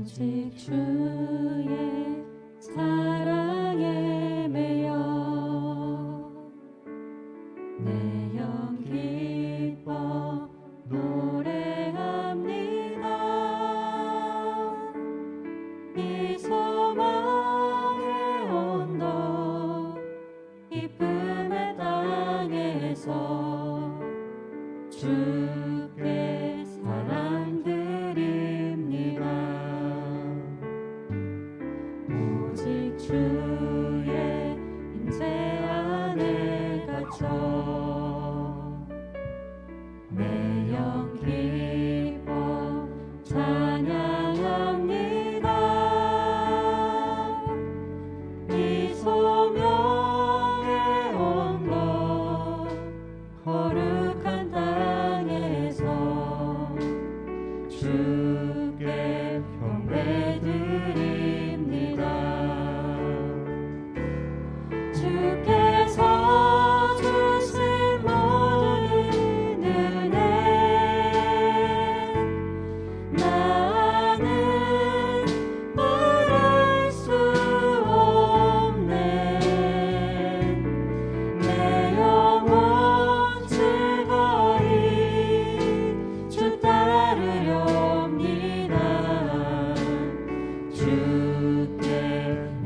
오직 주의 사랑에 매여 내 영 기뻐 노래합니다. 이 소망의 언덕 기쁨의 땅에서 주께 사랑 드립니다. 오직 주의 임재 안에 갇혀 내 영 기뻐 찬양합니다. 이 소명의 언덕 거룩한 땅에서 주께 경배드립니다. 주께서 주신 모든 은혜 나는 말할 수 없네. 내 영혼 즐거이 주 따르렵니다. 주께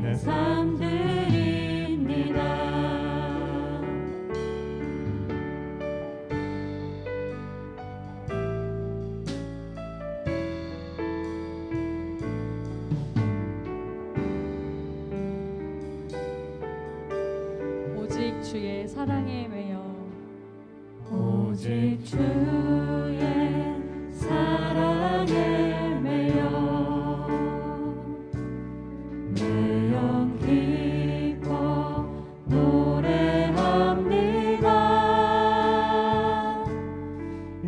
내 삶 드립니다. 오직 주의 사랑에 매여 오직 주의 사랑에 매여 내 영 기뻐 노래합니다.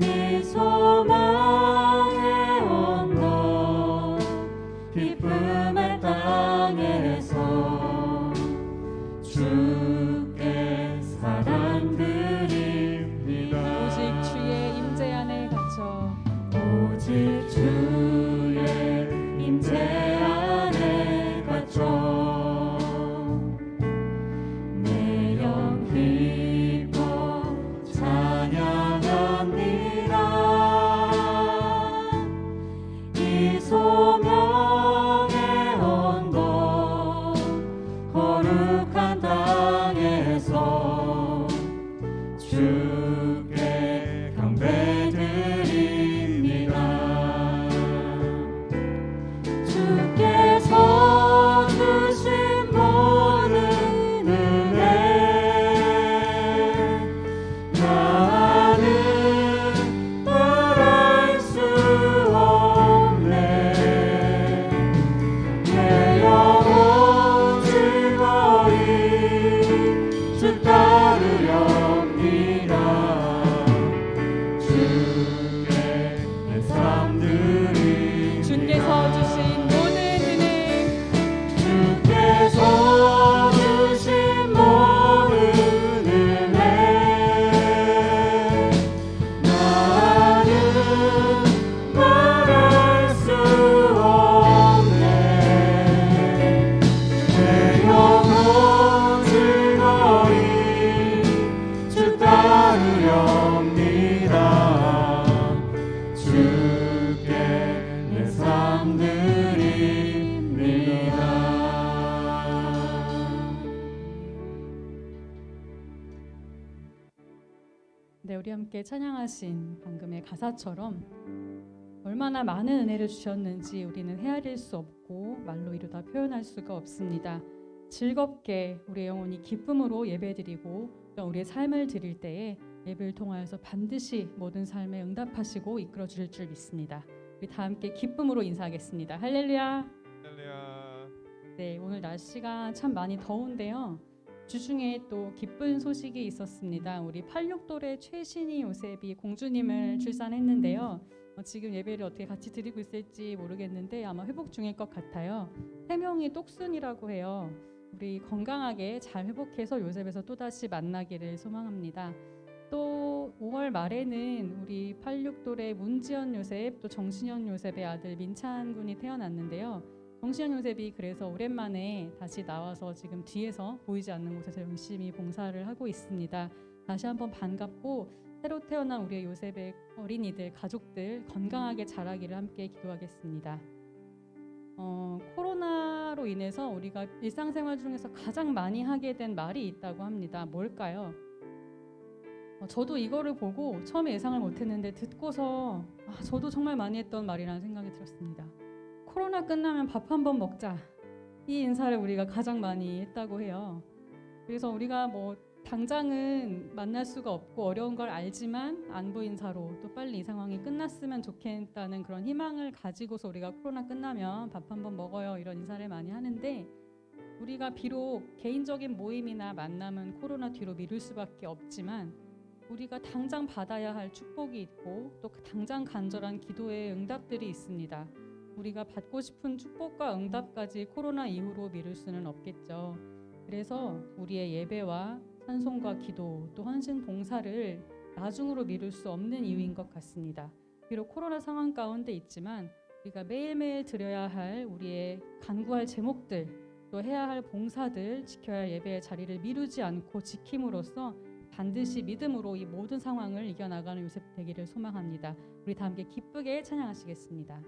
이 소망의 언덕 기쁨의 땅에서 주께 사랑 드립니다. 오직 주의 임재 안에 갇혀 오직 주의 임재 안에 갇혀 내 영 기뻐 찬양합니다. 이 소명의 언덕 거룩한 땅에서 주께 경배드립니다. 주께서 주신 모든 은혜 나는 말할 수 없네. 내 영혼 즐거이 주 따르렵니다. 주께 내 삶 드립니다. 주께서 주신 모든 은혜 주께서 주신 모든 은혜 나는 말할 수 없네. 내 영혼 즐거이 주 따르렵니다. 주께 내 삶 드립니다. 네, 우리 함께 찬양하신 방금의 가사처럼 얼마나 많은 은혜를 주셨는지 우리는 헤아릴 수 없고 말로 이루다 표현할 수가 없습니다. 즐겁게 우리의 영혼이 기쁨으로 예배드리고 또 우리의 삶을 드릴 때에 예배를 통하여서 반드시 모든 삶에 응답하시고 이끌어 주실 줄 믿습니다. 우리 다 함께 기쁨으로 인사하겠습니다. 할렐루야. 할렐루야. 네, 오늘 날씨가 참 많이 더운데요. 주중에 또 기쁜 소식이 있었습니다. 우리 86돌의 최신희 요셉이 공주님을 출산했는데요. 지금 예배를 어떻게 같이 드리고 있을지 모르겠는데 아마 회복 중일 것 같아요. 태명이 똑순이라고 해요. 우리 건강하게 잘 회복해서 요셉에서 또다시 만나기를 소망합니다. 또 5월 말에는 우리 86돌의 문지연 요셉 또 정신현 요셉의 아들 민찬 군이 태어났는데요. 정신현 요셉이 그래서 오랜만에 다시 나와서 지금 뒤에서 보이지 않는 곳에서 열심히 봉사를 하고 있습니다. 다시 한번 반갑고 새로 태어난 우리의 요셉의 어린이들, 가족들 건강하게 자라기를 함께 기도하겠습니다. 코로나로 인해서 우리가 일상생활 중에서 가장 많이 하게 된 말이 있다고 합니다. 뭘까요? 저도 이거를 보고 처음에 예상을 못했는데 듣고서 저도 정말 많이 했던 말이라는 생각이 들었습니다. 코로나 끝나면 밥 한번 먹자. 이 인사를 우리가 가장 많이 했다고 해요. 그래서 우리가 뭐 당장은 만날 수가 없고 어려운 걸 알지만 안부 인사로 또 빨리 이 상황이 끝났으면 좋겠다는 그런 희망을 가지고서 우리가 코로나 끝나면 밥 한번 먹어요 이런 인사를 많이 하는데, 우리가 비록 개인적인 모임이나 만남은 코로나 뒤로 미룰 수밖에 없지만 우리가 당장 받아야 할 축복이 있고 또 당장 간절한 기도의 응답들이 있습니다. 우리가 받고 싶은 축복과 응답까지 코로나 이후로 미룰 수는 없겠죠. 그래서 우리의 예배와 찬송과 기도 또 헌신 봉사를 나중으로 미룰 수 없는 이유인 것 같습니다. 비록 코로나 상황 가운데 있지만 우리가 매일매일 드려야 할 우리의 간구할 제목들 또 해야 할 봉사들, 지켜야 할 예배의 자리를 미루지 않고 지킴으로써 반드시 믿음으로 이 모든 상황을 이겨나가는 요셉 되기를 소망합니다. 우리 다 함께 기쁘게 찬양하시겠습니다.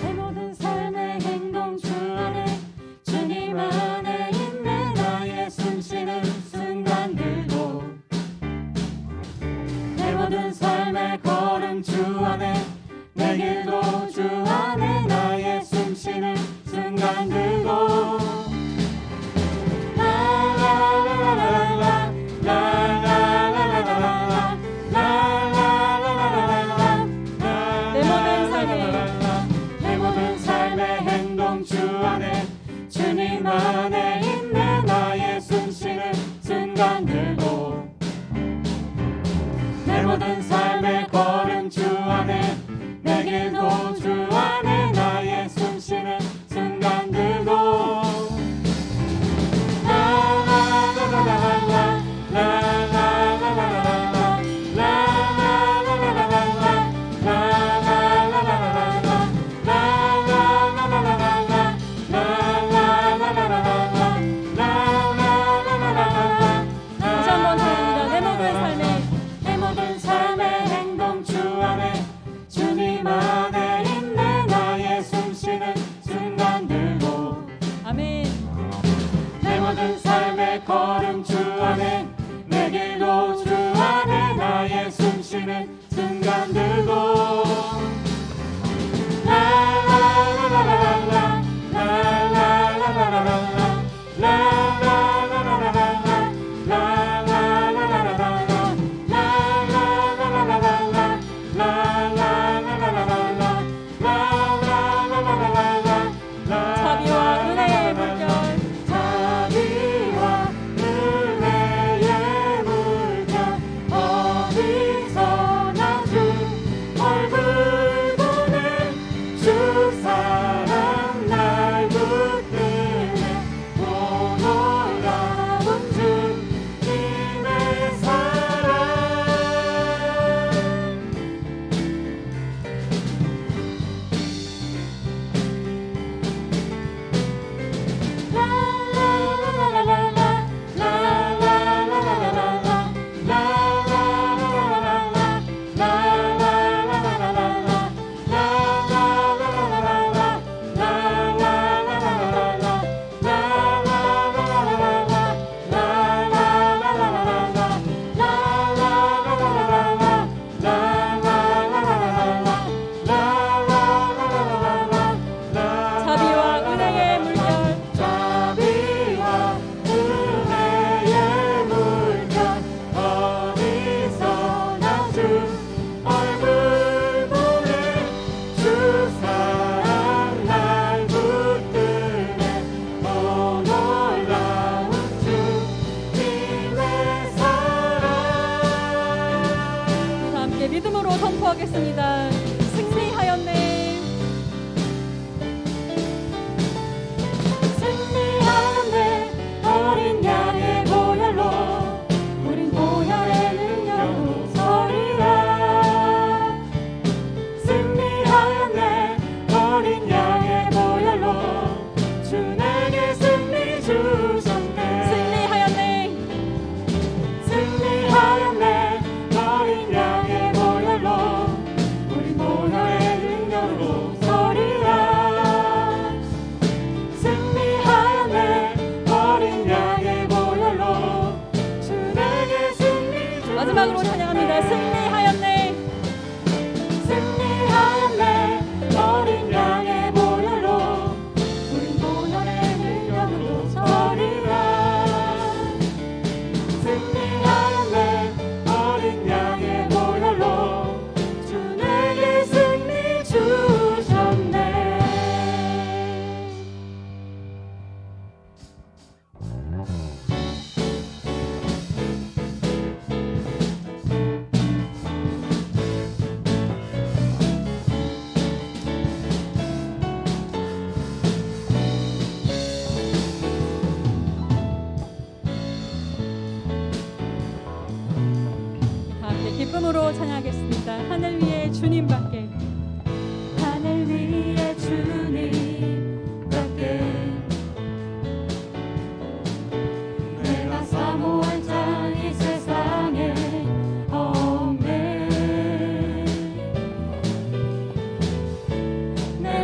내 모든 삶의 행동 주 안에 주님 안에 있네. 나의 숨쉬는 순간들도 내 모든 삶의 걸음 주 안에 내 길도 주 안에 나의 숨쉬는 순간들도 주님 안에 있네. 나의 숨쉬는 순간들도 내 모든 삶의 걸음 주 안에 내 길도 주 안에 나의 숨쉬는 순간들도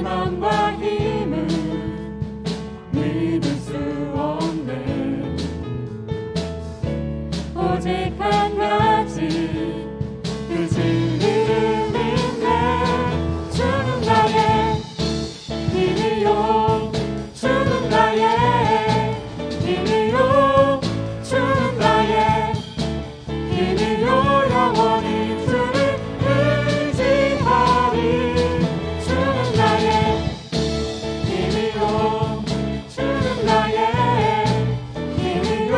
맘과 힘은 믿을 수 없네. 오직 한 가지 그 진리를 믿네. 주는 나의 힘이요, 주는 나의 힘이요, 주는 나의 힘이요. 영원히 주를 의지하리. 주는 나의 힘이요, 주는 나의 힘이요,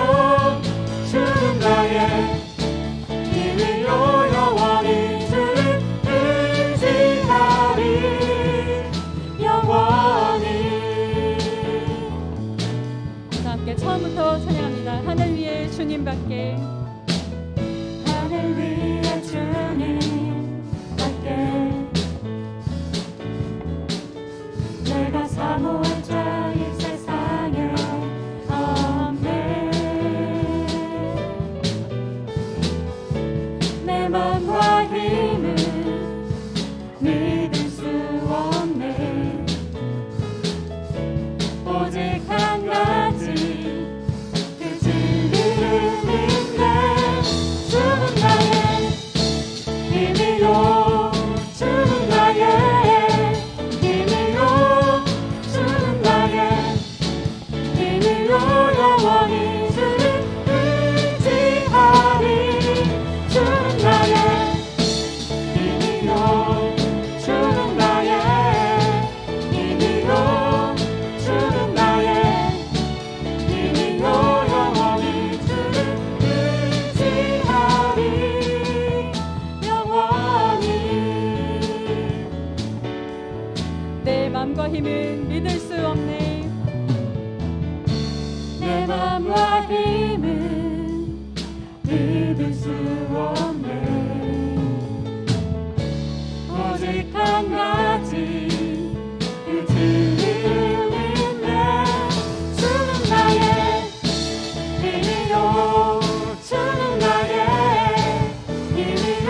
주는 나의 힘이요. 영원히 주를 의지하리. 영원히. 다 함께 처음부터 찬양합니다. 하늘 위에 주님밖에. 하늘 위에 주님밖에 내가 사모할 자 이 세상에 없네. 내 맘과 힘은 믿을 수 없네. 오직 한 가지 그 진리를 믿네. 주는 나의 힘이요, 주는 나의 힘이요, 주는 나의 힘이요. 영원히 주를 의지하리. 주는 나의 힘이요, 주는 나의 힘이요, 주는 나의 힘이요. 영원히 주를 의지하리. 영원히. 내 맘과 힘은 믿을 수 없네. 내 맘과 힘은 믿을 수 없네. 오직 한 가지 그 진리를 믿네. 주는 나의 힘이요, 주는 나의 힘이요,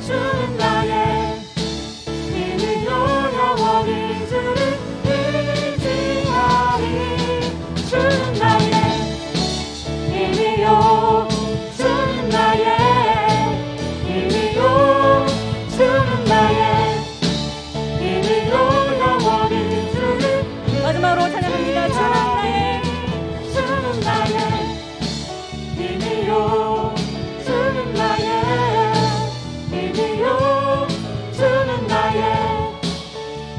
주는 나의 힘이요. 영원히 주를 의지하리. 주는 나의 힘이요, 주는 나의 힘이요, 주는 나의 힘이요. 영원히 주를 마지막으로 찬양합니다. 주는 나의 힘이요, 주는 나의 힘이요, 주는 나의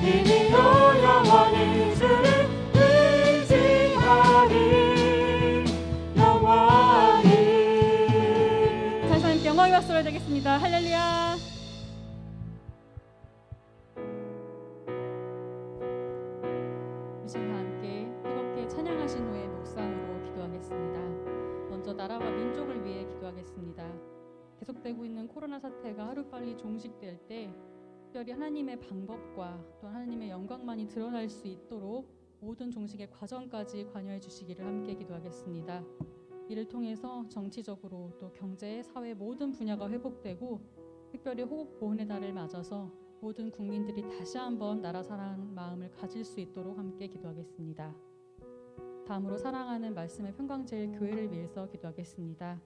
힘이요. 영원히 주를 의지하리. 영원히. 다시 함께 영광의 박수를 드리겠습니다. 할렐루야. 이 시간 함께 뜨겁게 찬양하신 후에 묵상으로 기도하겠습니다. 먼저 나라와 민족을 위해 기도하겠습니다. 계속되고 있는 코로나 사태가 하루빨리 종식될 때 특별히 하나님의 방법과 또 하나님의 영광만이 드러날 수 있도록 모든 종식의 과정까지 관여해 주시기를 함께 기도하겠습니다. 이를 통해서 정치적으로 또 경제, 사회 모든 분야가 회복되고 특별히 호국 보훈의 달을 맞아서 모든 국민들이 다시 한번 나라 사랑 마음을 가질 수 있도록 함께 기도하겠습니다. 다음으로 사랑하는 말씀의 평강제일 교회를 위해서 기도하겠습니다.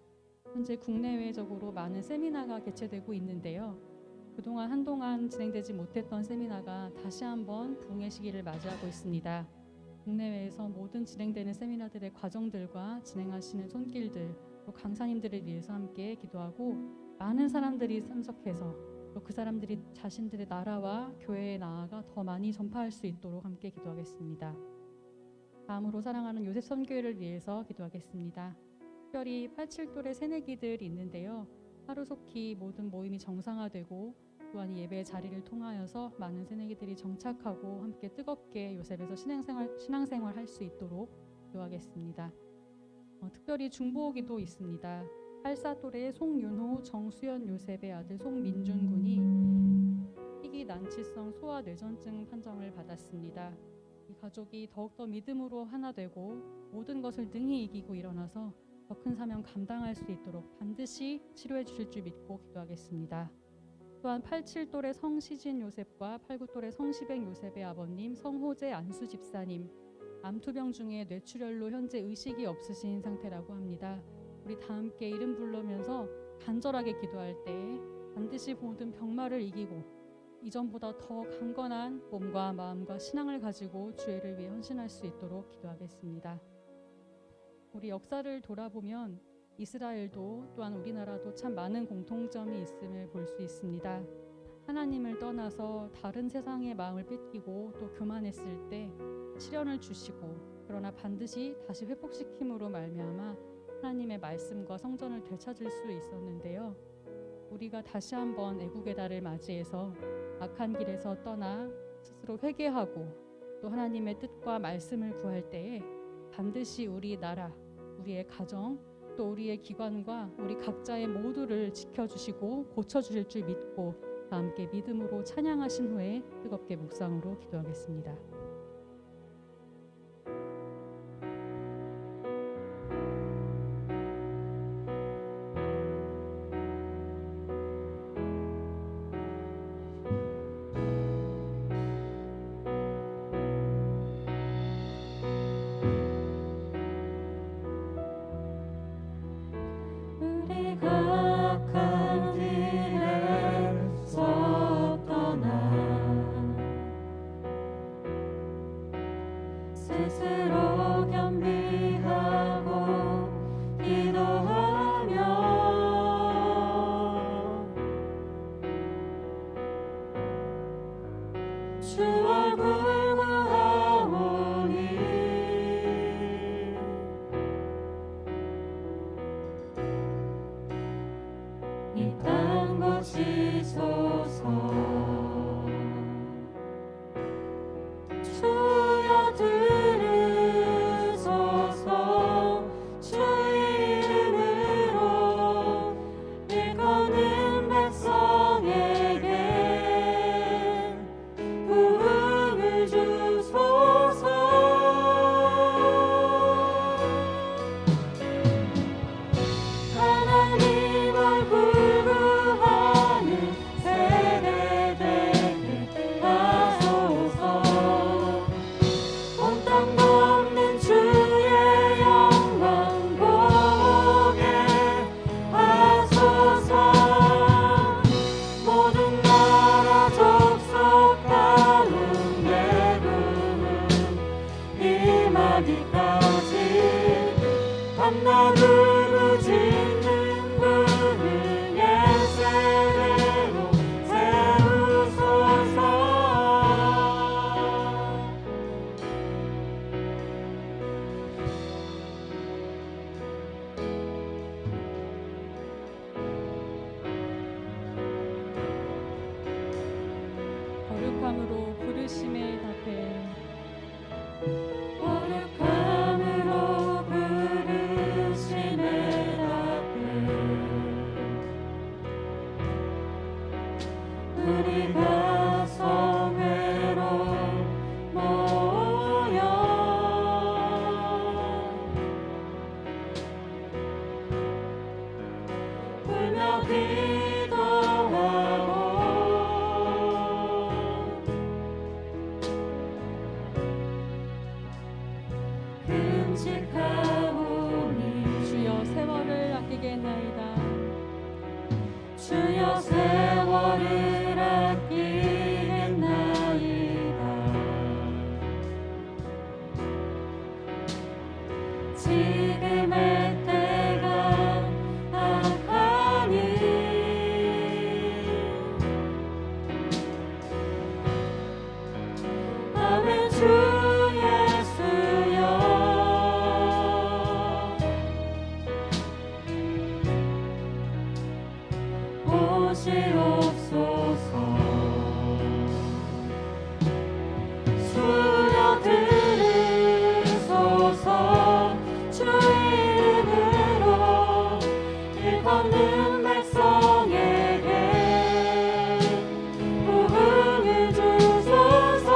현재 국내외적으로 많은 세미나가 개최되고 있는데요. 그동안 한동안 진행되지 못했던 세미나가 다시 한번 부흥의 시기를 맞이하고 있습니다. 국내외에서 모든 진행되는 세미나들의 과정들과 진행하시는 손길들, 또 강사님들을 위해서 함께 기도하고 많은 사람들이 참석해서 또 그 사람들이 자신들의 나라와 교회에 나아가 더 많이 전파할 수 있도록 함께 기도하겠습니다. 다음으로 사랑하는 요셉 선교회를 위해서 기도하겠습니다. 특별히 87돌의 새내기들이 있는데요. 하루속히 모든 모임이 정상화되고 또한 이 예배의 자리를 통하여서 많은 새내기들이 정착하고 함께 뜨겁게 요셉에서 신앙생활 할 수 있도록 기도하겠습니다. 특별히 중보기도 있습니다. 84돌의 송윤호, 정수연 요셉의 아들 송민준 군이 희귀 난치성 소아 뇌전증 판정을 받았습니다. 이 가족이 더욱더 믿음으로 하나 되고 모든 것을 능히 이기고 일어나서 더 큰 사명 감당할 수 있도록 반드시 치료해 주실 줄 믿고 기도하겠습니다. 또한 87돌의 성시진 요셉과 89돌의 성시백 요셉의 아버님 성호재 안수 집사님, 암투병 중에 뇌출혈로 현재 의식이 없으신 상태라고 합니다. 우리 다 함께 이름 부르면서 간절하게 기도할 때 반드시 모든 병마를 이기고 이전보다 더 강건한 몸과 마음과 신앙을 가지고 주의를 위해 헌신할 수 있도록 기도하겠습니다. 우리 역사를 돌아보면 이스라엘도 또한 우리나라도 참 많은 공통점이 있음을 볼 수 있습니다. 하나님을 떠나서 다른 세상의 마음을 뺏기고 또 교만했을 때 시련을 주시고, 그러나 반드시 다시 회복시킴으로 말미암아 하나님의 말씀과 성전을 되찾을 수 있었는데요. 우리가 다시 한번 애국의 달을 맞이해서 악한 길에서 떠나 스스로 회개하고 또 하나님의 뜻과 말씀을 구할 때에 반드시 우리 나라, 우리의 가정, 또 우리의 기관과 우리 각자의 모두를 지켜주시고 고쳐주실 줄 믿고 다 함께 믿음으로 찬양하신 후에 뜨겁게 묵상으로 기도하겠습니다. 스스로 겸비하고 기도하며 주 얼굴 구하오니 이 땅 고치소서. 주여 들으소서. 주 이름으로 일컫는 백성에게 부흥을 주소서. 하나님 얼굴 구하는 세대 되게 하소서. 온 땅 덮는 주의 영광 보게 하소서. 모든 나라 족속 가운데 부흥 임하기까지 밤낮 울부짖는 부흥의 세대로 세우소서. 거룩함으로 부르심에 답해 거룩함으로 부르심에 답해 우리가 성회로 모여 울며 기도하고 금식하오니 주여 세월을 아끼겠나이다. 주여 세월을 아끼겠나이다. 지금의 때가 악하니 아멘. 주 예수여 오시옵소서. 주여 들으소서. 주 이름으로 일컫는 백성에게 부흥을 주소서.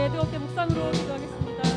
네, 뜨겁게 묵상으로 기도하겠습니다.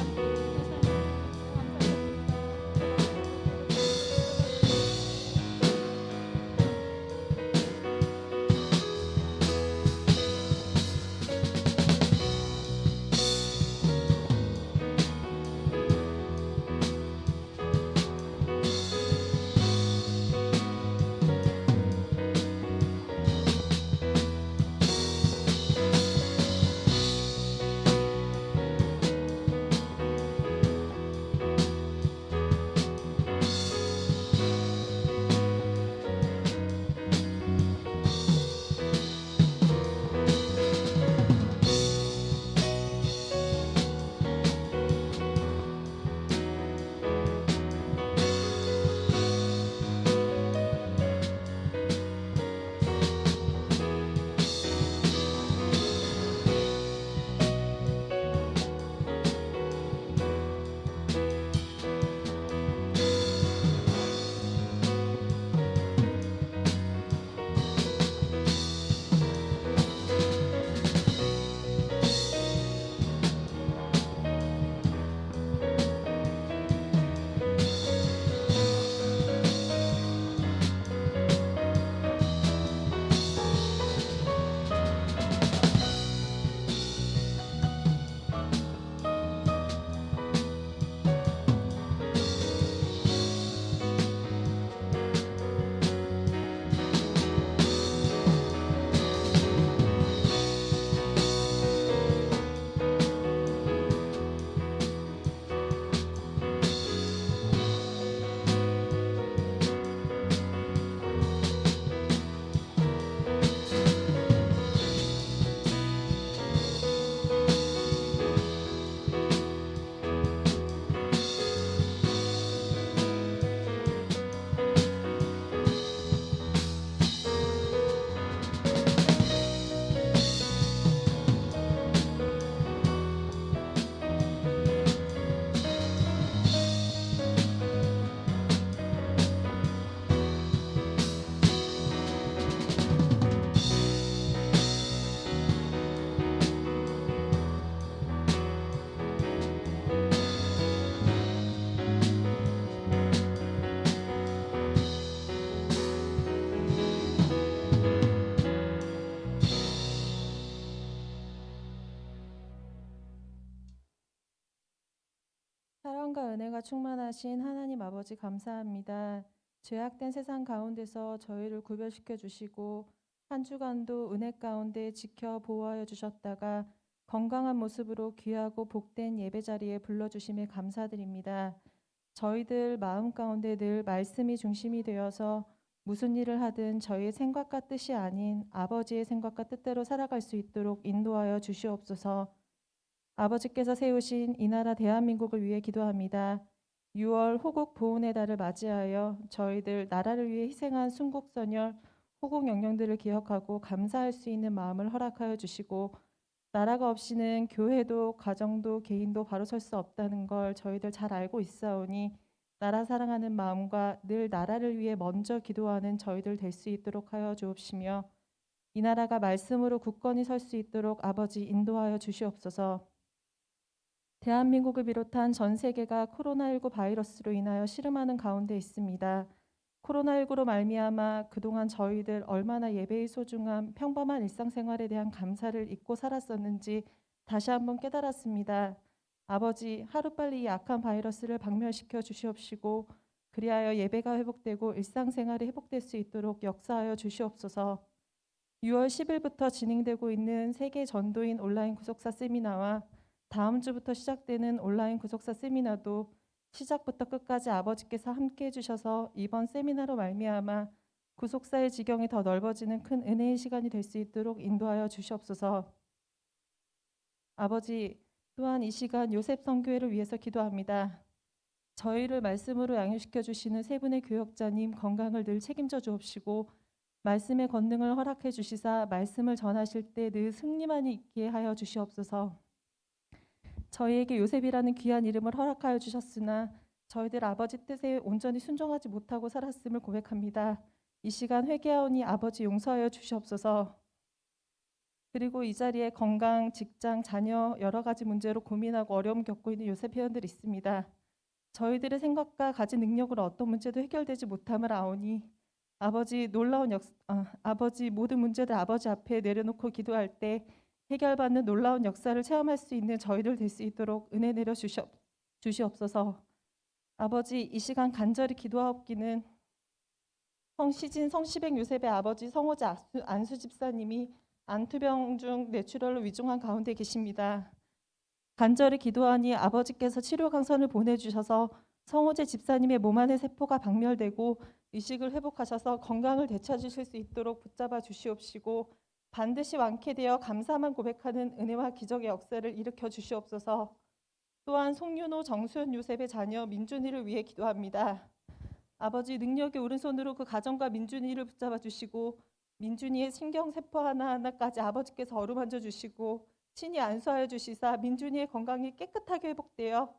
사랑과 은혜가 충만하신 하나님 아버지 감사합니다. 죄악된 세상 가운데서 저희를 구별시켜 주시고 한 주간도 은혜 가운데 지켜 보호하여 주셨다가 건강한 모습으로 귀하고 복된 예배 자리에 불러주심에 감사드립니다. 저희들 마음 가운데 늘 말씀이 중심이 되어서 무슨 일을 하든 저희의 생각과 뜻이 아닌 아버지의 생각과 뜻대로 살아갈 수 있도록 인도하여 주시옵소서. 아버지께서 세우신 이 나라 대한민국을 위해 기도합니다. 6월 호국 보훈의 달을 맞이하여 저희들 나라를 위해 희생한 순국선열, 호국 영령들을 기억하고 감사할 수 있는 마음을 허락하여 주시고 나라가 없이는 교회도 가정도 개인도 바로 설 수 없다는 걸 저희들 잘 알고 있사오니 나라 사랑하는 마음과 늘 나라를 위해 먼저 기도하는 저희들 될 수 있도록 하여 주옵시며 이 나라가 말씀으로 굳건히 설 수 있도록 아버지 인도하여 주시옵소서. 대한민국을 비롯한 전 세계가 코로나19 바이러스로 인하여 시름하는 가운데 있습니다. 코로나19로 말미암아 그동안 저희들 얼마나 예배의 소중함, 평범한 일상생활에 대한 감사를 잊고 살았었는지 다시 한번 깨달았습니다. 아버지, 하루빨리 이 악한 바이러스를 박멸시켜 주시옵시고 그리하여 예배가 회복되고 일상생활이 회복될 수 있도록 역사하여 주시옵소서. 6월 10일부터 진행되고 있는 세계 전도인 온라인 구속사 세미나와 다음 주부터 시작되는 온라인 구속사 세미나도 시작부터 끝까지 아버지께서 함께 해주셔서 이번 세미나로 말미암아 구속사의 지경이 더 넓어지는 큰 은혜의 시간이 될 수 있도록 인도하여 주시옵소서. 아버지, 또한 이 시간 요셉 선교회를 위해서 기도합니다. 저희를 말씀으로 양육시켜 주시는 세 분의 교역자님 건강을 늘 책임져 주옵시고 말씀의 권능을 허락해 주시사 말씀을 전하실 때 늘 승리만이 있게 하여 주시옵소서. 저희에게 요셉이라는 귀한 이름을 허락하여 주셨으나 저희들 아버지 뜻에 온전히 순종하지 못하고 살았음을 고백합니다. 이 시간 회개하오니 아버지 용서하여 주시옵소서. 그리고 이 자리에 건강, 직장, 자녀 여러 가지 문제로 고민하고 어려움 겪고 있는 요셉 회원들이 있습니다. 저희들의 생각과 가진 능력으로 어떤 문제도 해결되지 못함을 아오니 아버지 모든 문제들 아버지 앞에 내려놓고 기도할 때 해결받는 놀라운 역사를 체험할 수 있는 저희들 될 수 있도록 은혜 내려 주시옵소서. 아버지, 이 시간 간절히 기도하옵기는 성시진 성시백 요셉의 아버지 성호재 안수 집사님이 안투병 중 뇌출혈로 위중한 가운데 계십니다. 간절히 기도하니 아버지께서 치료 강선을 보내주셔서 성호재 집사님의 몸 안의 세포가 박멸되고 의식을 회복하셔서 건강을 되찾으실 수 있도록 붙잡아 주시옵시고 반드시 완쾌되어 감사만 고백하는 은혜와 기적의 역사를 일으켜 주시옵소서. 또한 송윤호 정수현 요셉의 자녀 민준이를 위해 기도합니다. 아버지, 능력의 오른손으로 그 가정과 민준이를 붙잡아 주시고 민준이의 신경세포 하나하나까지 아버지께서 어루만져 주시고 친히 안수하여 주시사 민준이의 건강이 깨끗하게 회복되어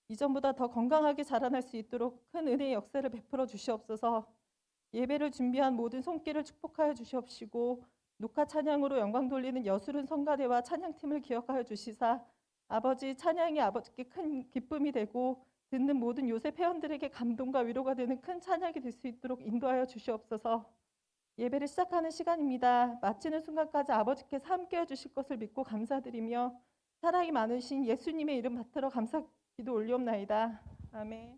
이전보다 더 건강하게 자라날 수 있도록 큰 은혜의 역사를 베풀어 주시옵소서. 예배를 준비한 모든 손길을 축복하여 주시옵시고 녹화 찬양으로 영광 돌리는 여수른 성가대와 찬양팀을 기억하여 주시사 아버지, 찬양이 아버지께 큰 기쁨이 되고 듣는 모든 요셉 회원들에게 감동과 위로가 되는 큰 찬양이 될 수 있도록 인도하여 주시옵소서. 예배를 시작하는 시간입니다. 마치는 순간까지 아버지께서 함께해 주실 것을 믿고 감사드리며 사랑이 많으신 예수님의 이름 받들어 감사 기도 올리옵나이다. 아멘.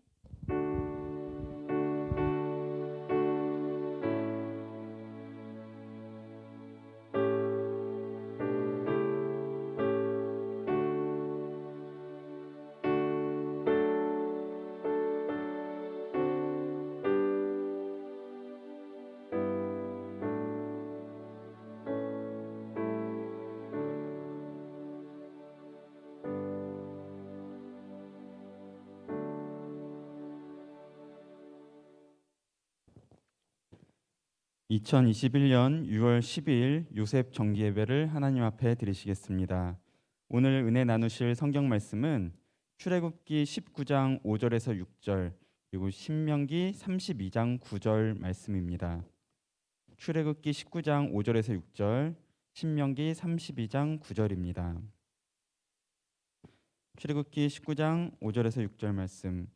(2021년 6월 12일) 요셉 정기예배를 하나님 앞에 드리시겠습니다. 오늘 은혜 나누실 성경 말씀은 출애굽기 19장 5절에서 6절 그리고 신명기 32장 9절 말씀입니다. 출애굽기 19장 5절에서 6절, 신명기 32장 9절입니다. 출애굽기 19장 5절에서 6절 말씀.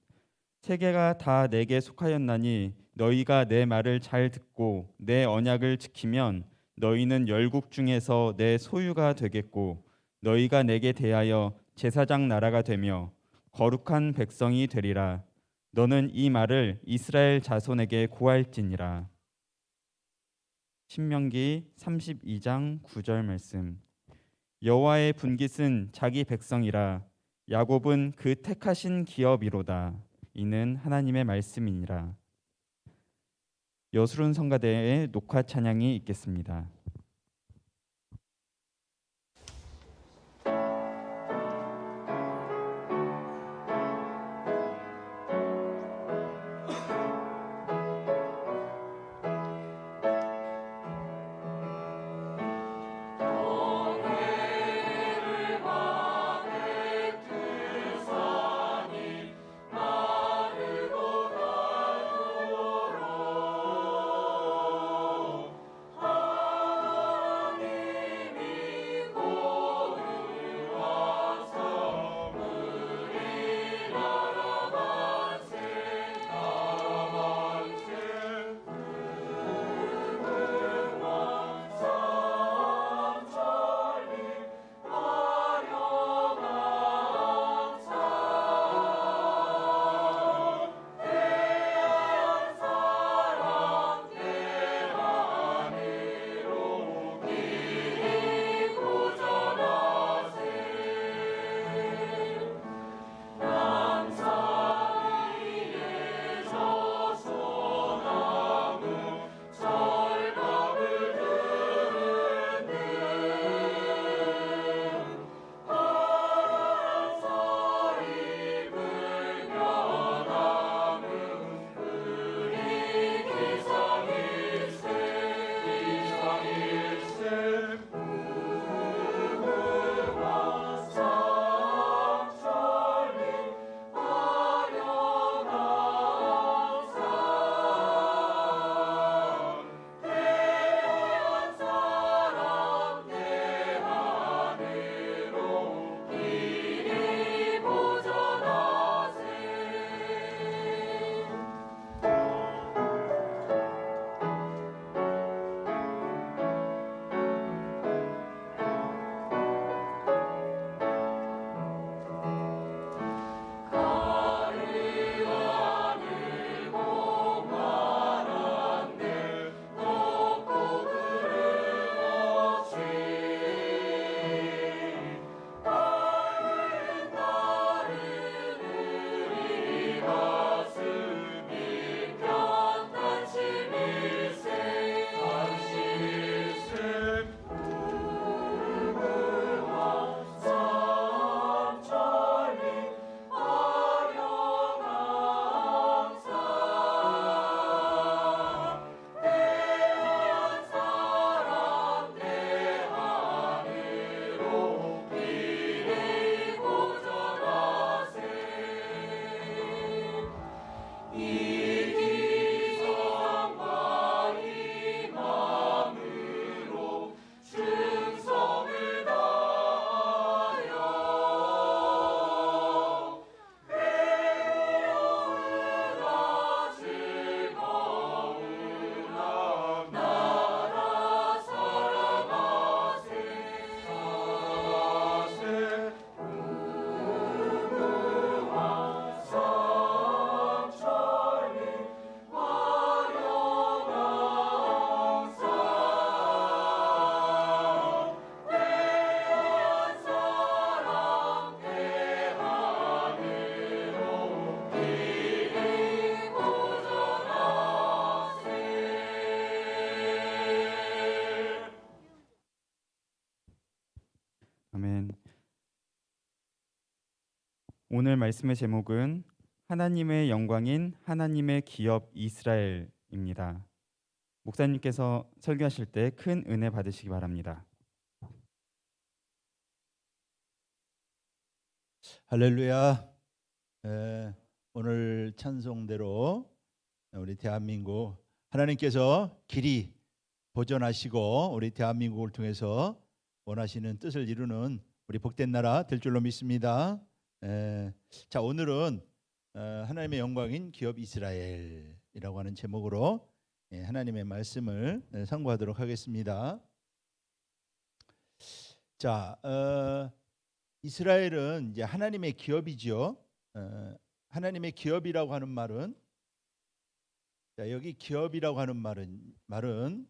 세계가 다 내게 속하였나니 너희가 내 말을 잘 듣고 내 언약을 지키면 너희는 열국 중에서 내 소유가 되겠고 너희가 내게 대하여 제사장 나라가 되며 거룩한 백성이 되리라. 너는 이 말을 이스라엘 자손에게 고할지니라. 신명기 32장 9절 말씀. 여호와의 분깃은 자기 백성이라. 야곱은 그 택하신 기업이로다. 이는 하나님의 말씀이니라. 여수른 성가대의 녹화 찬양이 있겠습니다. 아 오늘 말씀의 제목은 하나님의 영광인 하나님의 기업 이스라엘입니다. 목사님께서 설교하실 때 큰 은혜 받으시기 바랍니다. 할렐루야. 오늘 찬송대로 우리 대한민국 하나님께서 길이 보존하시고 우리 대한민국을 통해서 원하시는 뜻을 이루는 우리 복된 나라 될 줄로 믿습니다. 자, 오늘은 하나님의 영광인 기업 이스라엘이라고 하는 제목으로 하나님의 말씀을 상고하도록 하겠습니다. 자, 이스라엘은 이제 하나님의 기업이죠. 하나님의 기업이라고 하는 말은, 자, 여기 기업이라고 하는 말은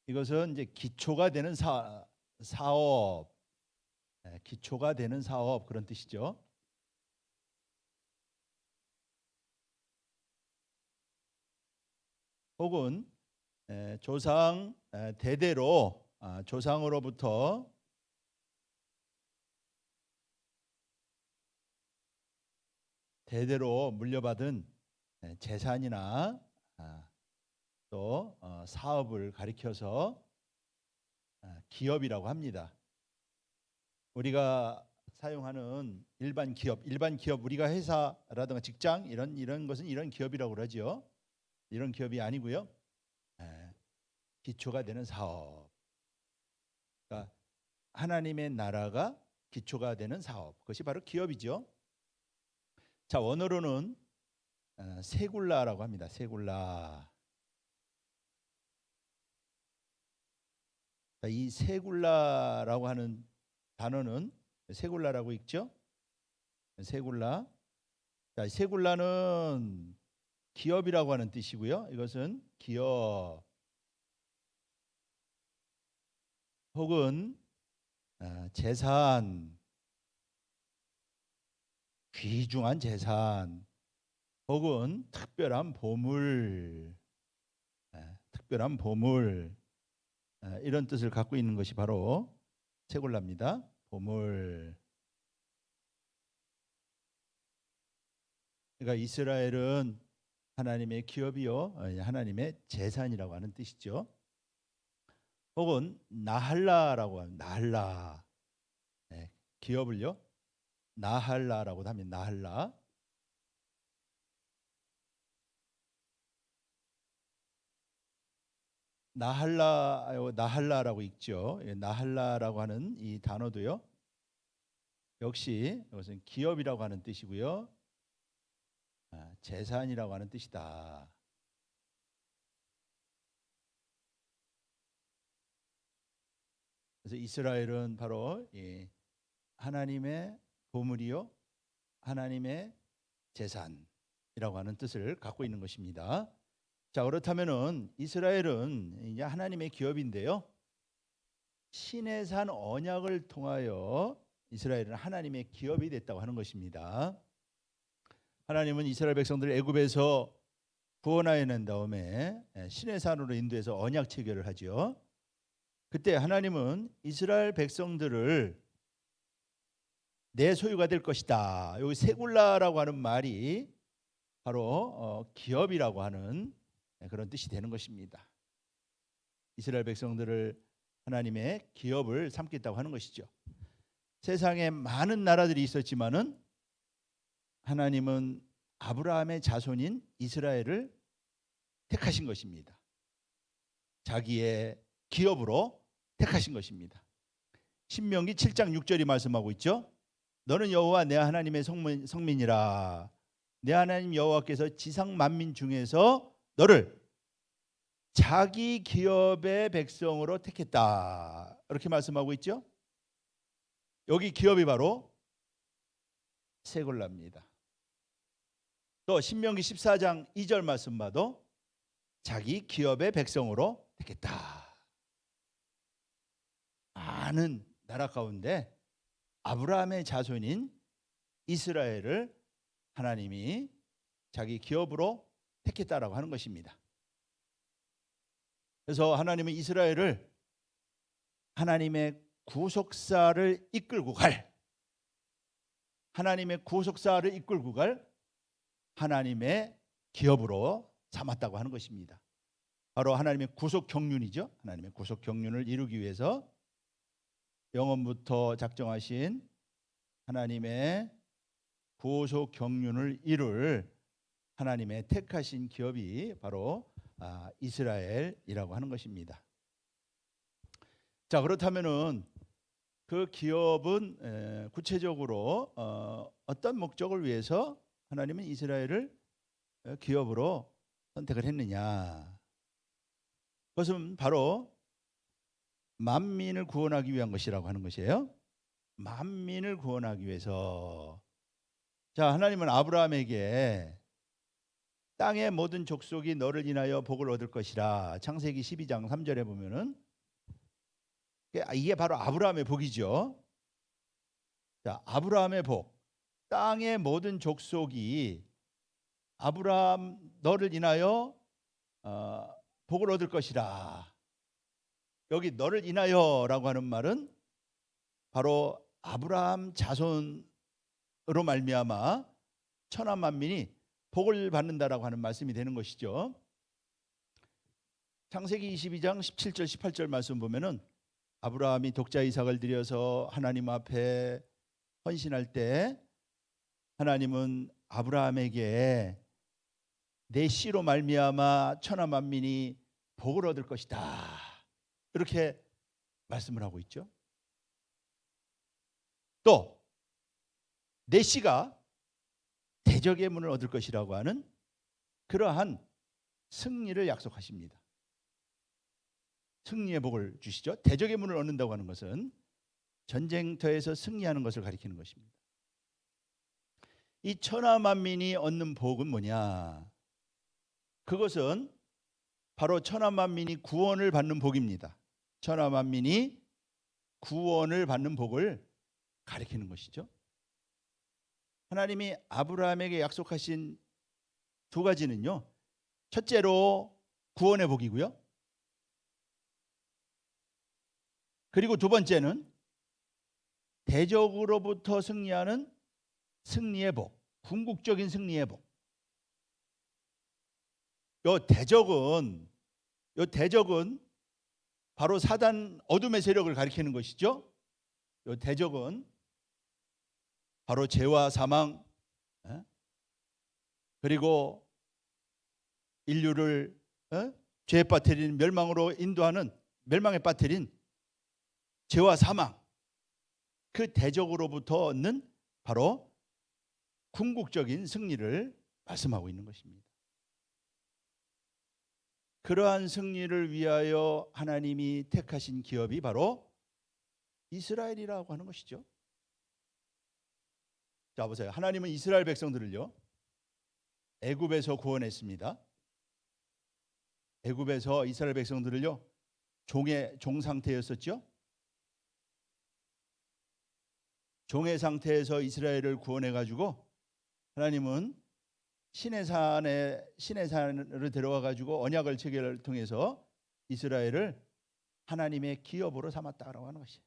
이것은 이제 기초가 되는 사업, 기초가 되는 사업, 그런 뜻이죠. 혹은 조상 대대로 조상으로부터 대대로 물려받은 재산이나 또 사업을 가리켜서 기업이라고 합니다. 우리가 사용하는 일반 기업 우리가 회사라든가 직장 이런 것은 이런 기업이라고 그러죠. 이런 기업이 아니고요. 기초가 되는 사업. 그러니까 하나님의 나라가 기초가 되는 사업. 그것이 바로 기업이죠. 자, 원어로는 세굴라라고 합니다. 세굴라. 자, 이 세굴라라고 하는 단어는 세굴라라고 읽죠. 세굴라. 자, 세굴라는 기업이라고 하는 뜻이고요. 이것은 기업 혹은 재산, 귀중한 재산 혹은 특별한 보물, 특별한 보물, 이런 뜻을 갖고 있는 것이 바로 세굴라입니다. 보물. 그러니까 이스라엘은 하나님의 기업이요, 하나님의 재산이라고 하는 뜻이죠. 혹은 나할라라고 하면 나할라, 기업을요 나할라라고 하면 나할라. 나할라라고 읽죠. 나할라라고 하는 이 단어도요, 역시 이것은 기업이라고 하는 뜻이고요, 재산이라고 하는 뜻이다. 그래서 이스라엘은 바로 하나님의 보물이요, 하나님의 재산이라고 하는 뜻을 갖고 있는 것입니다. 자, 그렇다면은 이스라엘은 이제 하나님의 기업인데요, 시내산 언약을 통하여 이스라엘은 하나님의 기업이 됐다고 하는 것입니다. 하나님은 이스라엘 백성들을 애굽에서 구원하여 낸 다음에 시내산으로 인도해서 언약 체결을 하죠. 그때 하나님은 이스라엘 백성들을 내 소유가 될 것이다. 여기 세굴라라고 하는 말이 바로 기업이라고 하는 그런 뜻이 되는 것입니다. 이스라엘 백성들을 하나님의 기업을 삼겠다고 하는 것이죠. 세상에 많은 나라들이 있었지만은 하나님은 아브라함의 자손인 이스라엘을 택하신 것입니다. 자기의 기업으로 택하신 것입니다. 신명기 7장 6절이 말씀하고 있죠. 너는 여호와 내 하나님의 성민이라. 내 하나님 여호와께서 지상 만민 중에서 너를 자기 기업의 백성으로 택했다. 이렇게 말씀하고 있죠. 여기 기업이 바로 세굴라입니다. 또 신명기 14장 2절 말씀 봐도 자기 기업의 백성으로 택했다. 많은 나라 가운데 아브라함의 자손인 이스라엘을 하나님이 자기 기업으로 택했다라고 하는 것입니다. 그래서 하나님은 이스라엘을 하나님의 구속사를 이끌고 갈, 하나님의 구속사를 이끌고 갈 하나님의 기업으로 삼았다고 하는 것입니다. 바로 하나님의 구속 경륜이죠. 하나님의 구속 경륜을 이루기 위해서 영원부터 작정하신 하나님의 구속 경륜을 이룰 하나님의 택하신 기업이 바로 이스라엘이라고 하는 것입니다. 자, 그렇다면은 그 기업은 구체적으로 어떤 목적을 위해서 하나님은 이스라엘을 기업으로 선택을 했느냐? 그것은 바로 만민을 구원하기 위한 것이라고 하는 것이에요. 만민을 구원하기 위해서. 자, 하나님은 아브라함에게 땅의 모든 족속이 너를 인하여 복을 얻을 것이라. 창세기 12장 3절에 보면은 이게 바로 아브라함의 복이죠. 자, 아브라함의 복. 땅의 모든 족속이 아브라함 너를 인하여 복을 얻을 것이라. 여기 너를 인하여라고 하는 말은 바로 아브라함 자손으로 말미암아 천하 만민이 복을 받는다라고 하는 말씀이 되는 것이죠. 창세기 22장 17절 18절 말씀 보면은 아브라함이 독자 이삭을 드려서 하나님 앞에 헌신할 때 하나님은 아브라함에게 내 씨로 말미암아 천하 만민이 복을 얻을 것이다, 이렇게 말씀을 하고 있죠. 또 내 씨가 대적의 문을 얻을 것이라고 하는 그러한 승리를 약속하십니다. 승리의 복을 주시죠. 대적의 문을 얻는다고 하는 것은 전쟁터에서 승리하는 것을 가리키는 것입니다. 이 천하 만민이 얻는 복은 뭐냐? 그것은 바로 천하 만민이 구원을 받는 복입니다. 천하 만민이 구원을 받는 복을 가리키는 것이죠. 하나님이 아브라함에게 약속하신 두 가지는요, 첫째로 구원의 복이고요, 그리고 두 번째는 대적으로부터 승리하는 승리의 복, 궁극적인 승리의 복. 요 대적은 바로 사단 어둠의 세력을 가리키는 것이죠. 요 대적은 바로 죄와 사망, 그리고 인류를 죄에 빠뜨린 멸망으로 인도하는, 멸망에 빠뜨린 죄와 사망, 그 대적으로부터 얻는 바로 궁극적인 승리를 말씀하고 있는 것입니다. 그러한 승리를 위하여 하나님이 택하신 기업이 바로 이스라엘이라고 하는 것이죠. 자, 보세요. 하나님은 이스라엘 백성들을요, 애굽에서 구원했습니다. 애굽에서 이스라엘 백성들을요, 종 상태였었죠. 종의 상태에서 이스라엘을 구원해 가지고 하나님은 시내산으로 데려와 가지고 언약을 체결을 통해서 이스라엘을 하나님의 기업으로 삼았다라고 하는 것이에요.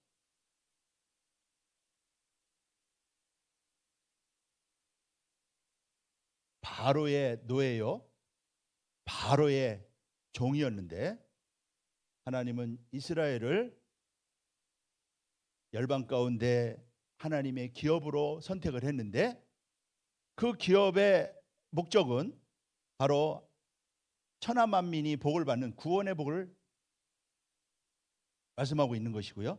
바로의 노예요, 바로의 종이었는데 하나님은 이스라엘을 열방 가운데 하나님의 기업으로 선택을 했는데, 그 기업의 목적은 바로 천하 만민이 복을 받는 구원의 복을 말씀하고 있는 것이고요,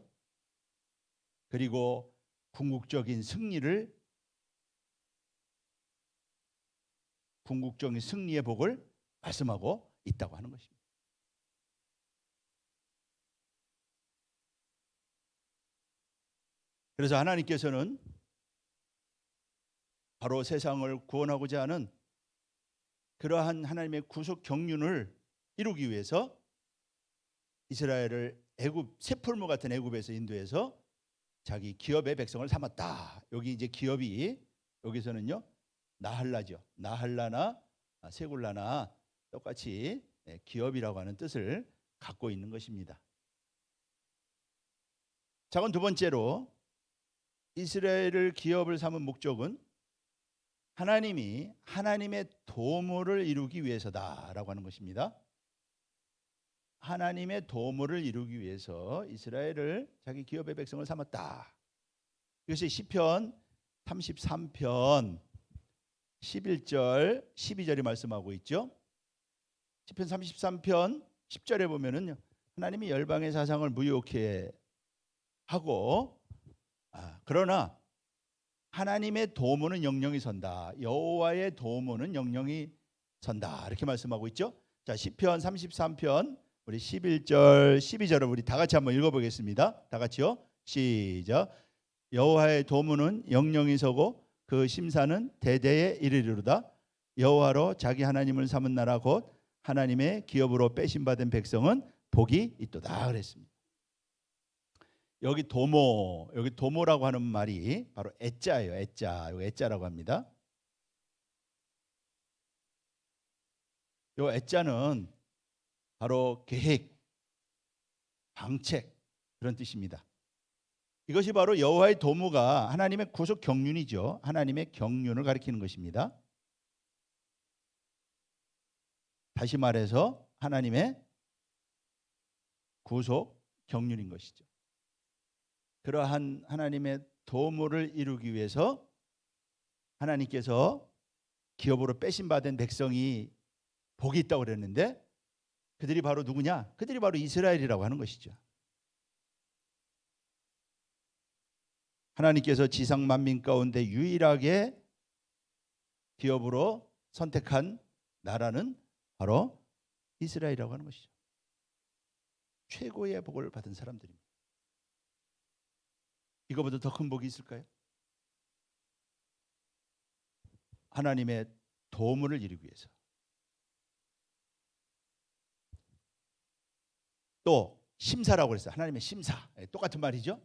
그리고 궁극적인 승리의 복을 말씀하고 있다고 하는 것입니다. 그래서 하나님께서는 바로 세상을 구원하고자 하는 그러한 하나님의 구속 경륜을 이루기 위해서 이스라엘을 쇠풀무 같은 애굽에서 인도해서 자기 기업의 백성을 삼았다. 여기 이제 기업이 여기서는요, 나할라죠. 나할라나 세굴라나 똑같이 기업이라고 하는 뜻을 갖고 있는 것입니다. 자건 두 번째로 이스라엘을 기업을 삼은 목적은 하나님이 하나님의 도모를 이루기 위해서다라고 하는 것입니다. 하나님의 도모를 이루기 위해서 이스라엘을 자기 기업의 백성을 삼았다. 이것이 시편 33편 11절 12절이 말씀하고 있죠. 시편 33편 10절에 보면은 하나님이 열방의 사상을 무효케 하고 그러나 하나님의 도모는 영영이 선다. 여호와의 도모는 영영이 선다. 이렇게 말씀하고 있죠. 자, 시편 33편 우리 11절 12절을 우리 다 같이 한번 읽어보겠습니다. 다 같이요. 시작. 여호와의 도모는 영영이 서고 그 심사는 대대에 이르리로다. 여호와로 자기 하나님을 삼은 나라 곧 하나님의 기업으로 빼심받은 백성은 복이 있도다 그랬습니다. 여기 도모라고 하는 말이 바로 애자예요. 애자. 이거 애자라고 합니다. 이 애자는 바로 계획, 방책 그런 뜻입니다. 이것이 바로 여호와의 도모가 하나님의 구속 경륜이죠. 하나님의 경륜을 가리키는 것입니다. 다시 말해서 하나님의 구속 경륜인 것이죠. 그러한 하나님의 도모를 이루기 위해서 하나님께서 기업으로 빼심받은 백성이 복이 있다고 그랬는데 그들이 바로 누구냐? 그들이 바로 이스라엘이라고 하는 것이죠. 하나님께서 지상 만민 가운데 유일하게 기업으로 선택한 나라는 바로 이스라엘이라고 하는 것이죠. 최고의 복을 받은 사람들입니다. 이거보다 더 큰 복이 있을까요? 하나님의 도모를 이루기 위해서. 또 심사라고 그랬어요. 하나님의 심사. 똑같은 말이죠.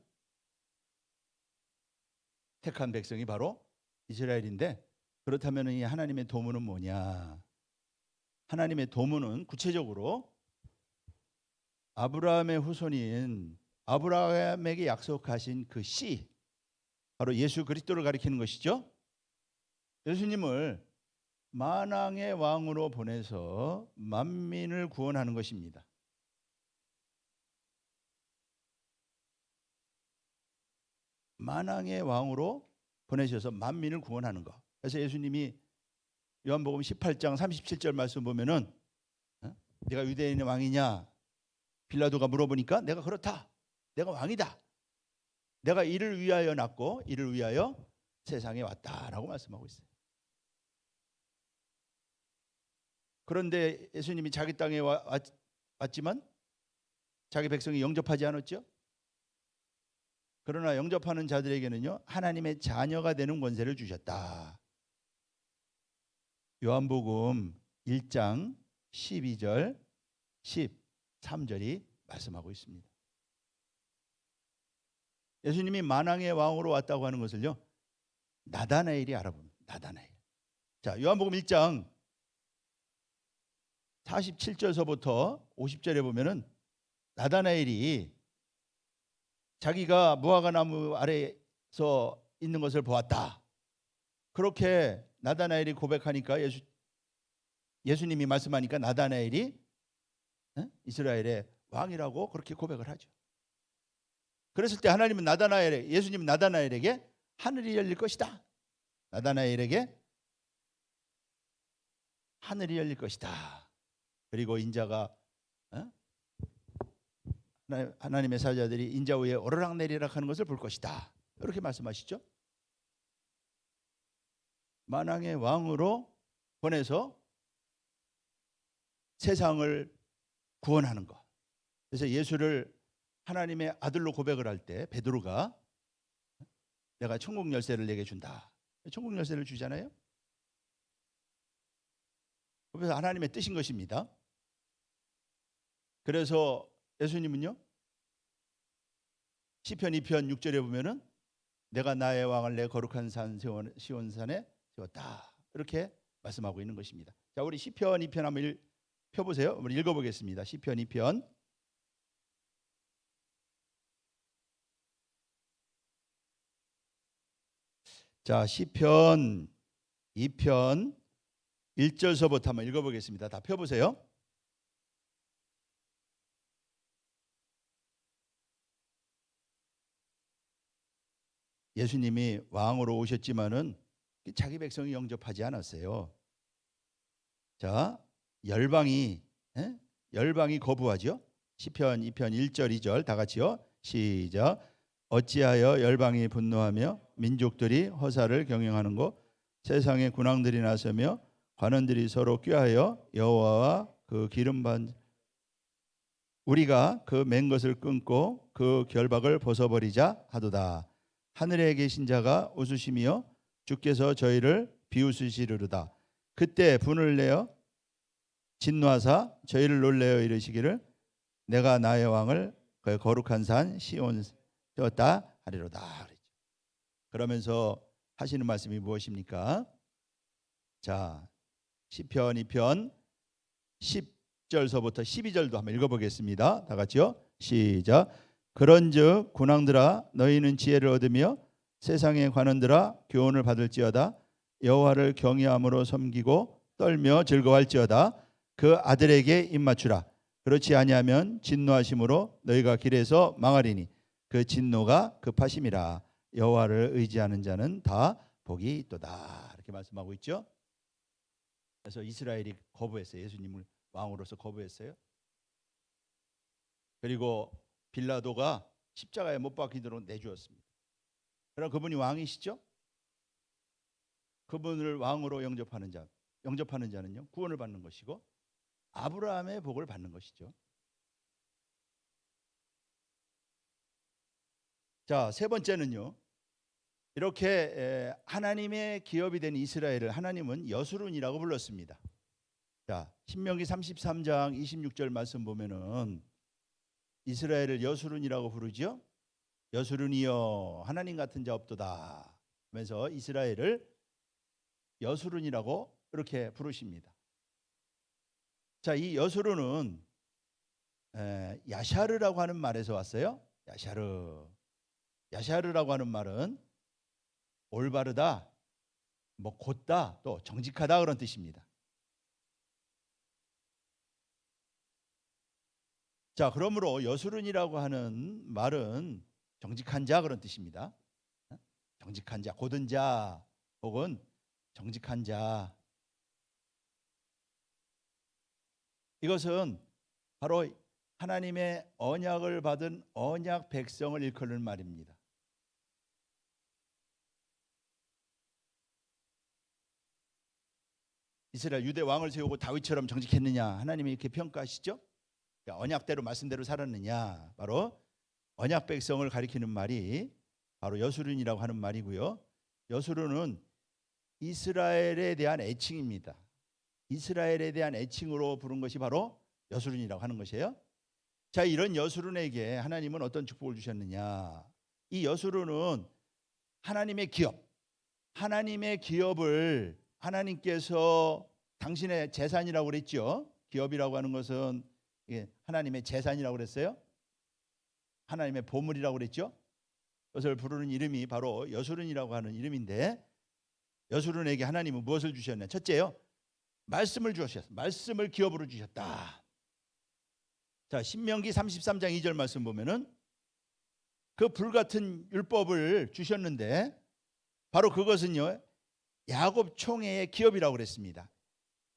택한 백성이 바로 이스라엘인데 그렇다면 이 하나님의 도모는 뭐냐? 하나님의 도모는 구체적으로 아브라함의 후손인 아브라함에게 약속하신 그 씨, 바로 예수 그리스도를 가리키는 것이죠. 예수님을 만왕의 왕으로 보내서 만민을 구원하는 것입니다. 만왕의 왕으로 보내셔서 만민을 구원하는 것. 그래서 예수님이 요한복음 18장 37절 말씀 보면은 네가 유대인의 왕이냐? 빌라도가 물어보니까 내가 그렇다. 내가 왕이다. 내가 이를 위하여 낳고 이를 위하여 세상에 왔다라고 말씀하고 있어요. 그런데 예수님이 자기 땅에 왔지만 자기 백성이 영접하지 않았죠. 그러나 영접하는 자들에게는요 하나님의 자녀가 되는 권세를 주셨다. 요한복음 1장 12절 13절이 말씀하고 있습니다. 예수님이 만왕의 왕으로 왔다고 하는 것을요 나다나엘이 알아봅니다. 나다나엘. 자, 요한복음 1장 47절서부터 50절에 보면은 나다나엘이 자기가 무화과 나무 아래에서 있는 것을 보았다. 그렇게 나다나엘이 고백하니까 예수님이 말씀하니까 나다나엘이 이스라엘의 왕이라고 그렇게 고백을 하죠. 그랬을 때 하나님은 예수님은 나다나엘에게 하늘이 열릴 것이다. 나다나엘에게 하늘이 열릴 것이다. 그리고 인자가 하나님의 사자들이 인자 위에 오르락내리락 하는 것을 볼 것이다. 이렇게 말씀하시죠. 만왕의 왕으로 보내서 세상을 구원하는 것. 그래서 예수를 하나님의 아들로 고백을 할 때 베드로가 내가 천국 열쇠를 내게 준다. 천국 열쇠를 주잖아요. 그래서 하나님의 뜻인 것입니다. 그래서 예수님은요 시편 2편 6절에 보면은 내가 나의 왕을 내 거룩한 산 시온산에 세웠다. 이렇게 말씀하고 있는 것입니다. 자, 우리 시편 2편 한번 펴보세요. 우리 읽어보겠습니다. 시편 2편 자, 시편 2편 1절서부터 한번 읽어보겠습니다. 다 펴보세요. 예수님이 왕으로 오셨지만은 자기 백성이 영접하지 않았어요. 자, 열방이 거부하죠. 시편 2편 1절 2절 다 같이요. 시작. 어찌하여 열방이 분노하며 민족들이 허사를 경영하는고 세상의 군왕들이 나서며 관원들이 서로 꾀하여 여호와와 그 기름 반 우리가 그 맨 것을 끊고 그 결박을 벗어버리자 하도다. 하늘에 계신 자가 웃으시며 주께서 저희를 비웃으시리로다. 그때 분을 내어 진노하사 저희를 놀래어 이르시기를 내가 나의 왕을 그 거룩한 산 시온 세웠다 하리로다. 그러면서 하시는 말씀이 무엇입니까? 자, 시편 2편 10절서부터 12절도 한번 읽어보겠습니다. 다 같이요. 시작. 그런즉 군왕들아 너희는 지혜를 얻으며 세상의 관원들아 교훈을 받을지어다. 여호와를 경외함으로 섬기고 떨며 즐거워할지어다. 그 아들에게 입맞추라. 그렇지 아니하면 진노하심으로 너희가 길에서 망하리니 그 진노가 급하심이라. 여호와를 의지하는 자는 다 복이 있도다. 이렇게 말씀하고 있죠. 그래서 이스라엘이 거부했어요. 예수님을 왕으로서 거부했어요. 그리고 빌라도가 십자가에 못 박히도록 내주었습니다. 그럼 그분이 왕이시죠? 그분을 왕으로 영접하는 자는요 구원을 받는 것이고 아브라함의 복을 받는 것이죠. 자, 세 번째는요. 이렇게 하나님의 기업이 된 이스라엘을 하나님은 여수룬이라고 불렀습니다. 자, 신명기 33장 26절 말씀 보면은 이스라엘을 여수룬이라고 부르죠. 여수룬이여 하나님 같은 자 없도다 하면서 이스라엘을 여수룬이라고 이렇게 부르십니다. 자, 이 여수룬은 야샤르라고 하는 말에서 왔어요. 야샤르라고 하는 말은 올바르다, 뭐 곧다, 또 정직하다 그런 뜻입니다. 자, 그러므로 여수룬이라고 하는 말은 정직한 자 그런 뜻입니다. 정직한 자, 곧은 자 혹은 정직한 자. 이것은 바로 하나님의 언약을 받은 언약 백성을 일컫는 말입니다. 이스라엘 유대 왕을 세우고 다윗처럼 정직했느냐? 하나님이 이렇게 평가하시죠? 언약대로 말씀대로 살았느냐? 바로 언약 백성을 가리키는 말이 바로 여수룬이라고 하는 말이고요. 여수룬은 이스라엘에 대한 애칭입니다. 이스라엘에 대한 애칭으로 부른 것이 바로 여수룬이라고 하는 것이에요. 자, 이런 여수룬에게 하나님은 어떤 축복을 주셨느냐? 이 여수룬은 하나님의 기업을 하나님께서 당신의 재산이라고 그랬죠. 기업이라고 하는 것은 하나님의 재산이라고 그랬어요. 하나님의 보물이라고 그랬죠. 그것을 부르는 이름이 바로 여수룬이라고 하는 이름인데 여수룬에게 하나님은 무엇을 주셨냐? 첫째요, 말씀을 주셨어요. 말씀을 기업으로 주셨다. 자, 신명기 33장 2절 말씀 보면은 그 불같은 율법을 주셨는데 바로 그것은요 야곱 총회의 기업이라고 그랬습니다.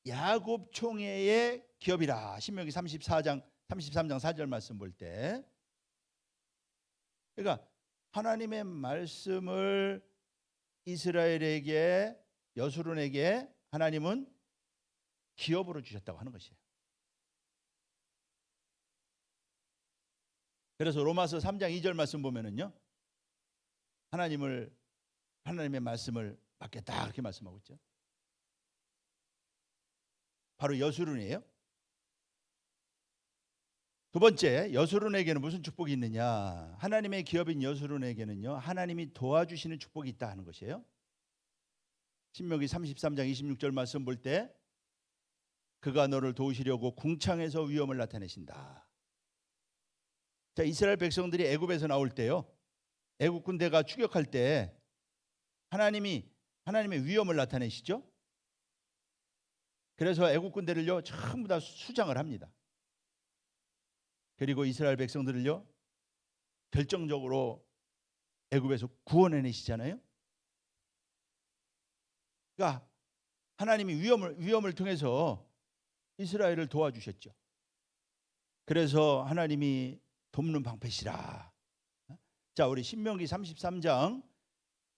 야곱 총회의 기업이라. 신명기 33장 4절 말씀 볼 때, 그러니까 하나님의 말씀을 이스라엘에게 여수룬에게 하나님은 기업으로 주셨다고 하는 것이에요. 그래서 로마서 3장 2절 말씀 보면은요 하나님의 말씀을 받겠다 그렇게 말씀하고 있죠. 바로 여수룬이에요. 두 번째, 여수룬에게는 무슨 축복이 있느냐? 하나님의 기업인 여수룬에게는요 하나님이 도와주시는 축복이 있다 하는 것이에요. 신명기 33장 26절 말씀 볼 때 그가 너를 도우시려고 궁창에서 위엄을 나타내신다. 자, 이스라엘 백성들이 애굽에서 나올 때요 애굽 군대가 추격할 때 하나님의 위엄을 나타내시죠. 그래서 애국 군대를요 전부 다 수장을 합니다. 그리고 이스라엘 백성들을요 결정적으로 애굽에서 구원해내시잖아요. 그러니까 하나님이 위엄을 통해서 이스라엘을 도와주셨죠. 그래서 하나님이 돕는 방패시라. 자, 우리 신명기 33장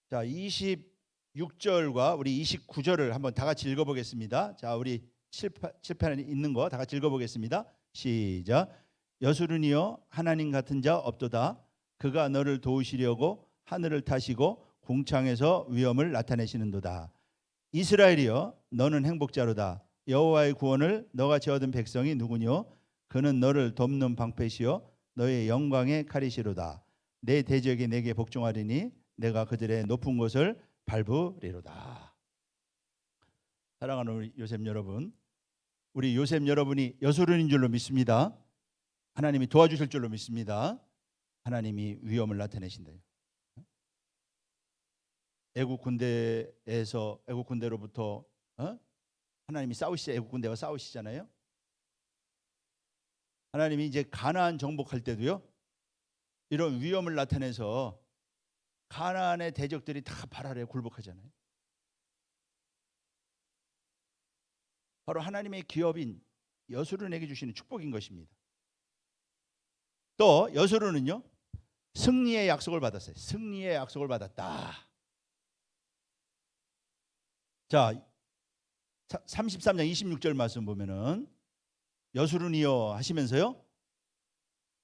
자 26절과 우리 29절을 한번 다 같이 읽어보겠습니다. 자, 우리 칠판에 있는 거 다 같이 읽어보겠습니다. 시작. 여수르니여 하나님 같은 자 없도다. 그가 너를 도우시려고 하늘을 타시고 궁창에서 위엄을 나타내시는도다. 이스라엘이여 너는 행복자로다. 여호와의 구원을 너같이 얻은 백성이 누구뇨? 그는 너를 돕는 방패시요 너의 영광의 칼이시로다. 내 대적이 내게 복종하리니 내가 그들의 높은 곳을 밟으리로다. 사랑하는 우리 요셉 여러분, 우리 요셉 여러분이 여소른인 줄로 믿습니다. 하나님이 도와주실 줄로 믿습니다. 하나님이 위엄을 나타내신다. 애국 군대로부터 하나님이 애국 군대와 싸우시잖아요. 하나님이 이제 가나안 정복할 때도요 이런 위엄을 나타내서 가나안의 대적들이 다 발 아래 굴복하잖아요. 바로 하나님의 기업인 여수른에게 주시는 축복인 것입니다. 또 여수른은요 승리의 약속을 받았어요. 승리의 약속을 받았다. 자, 33장 26절 말씀 보면은 여수른이여 하시면서요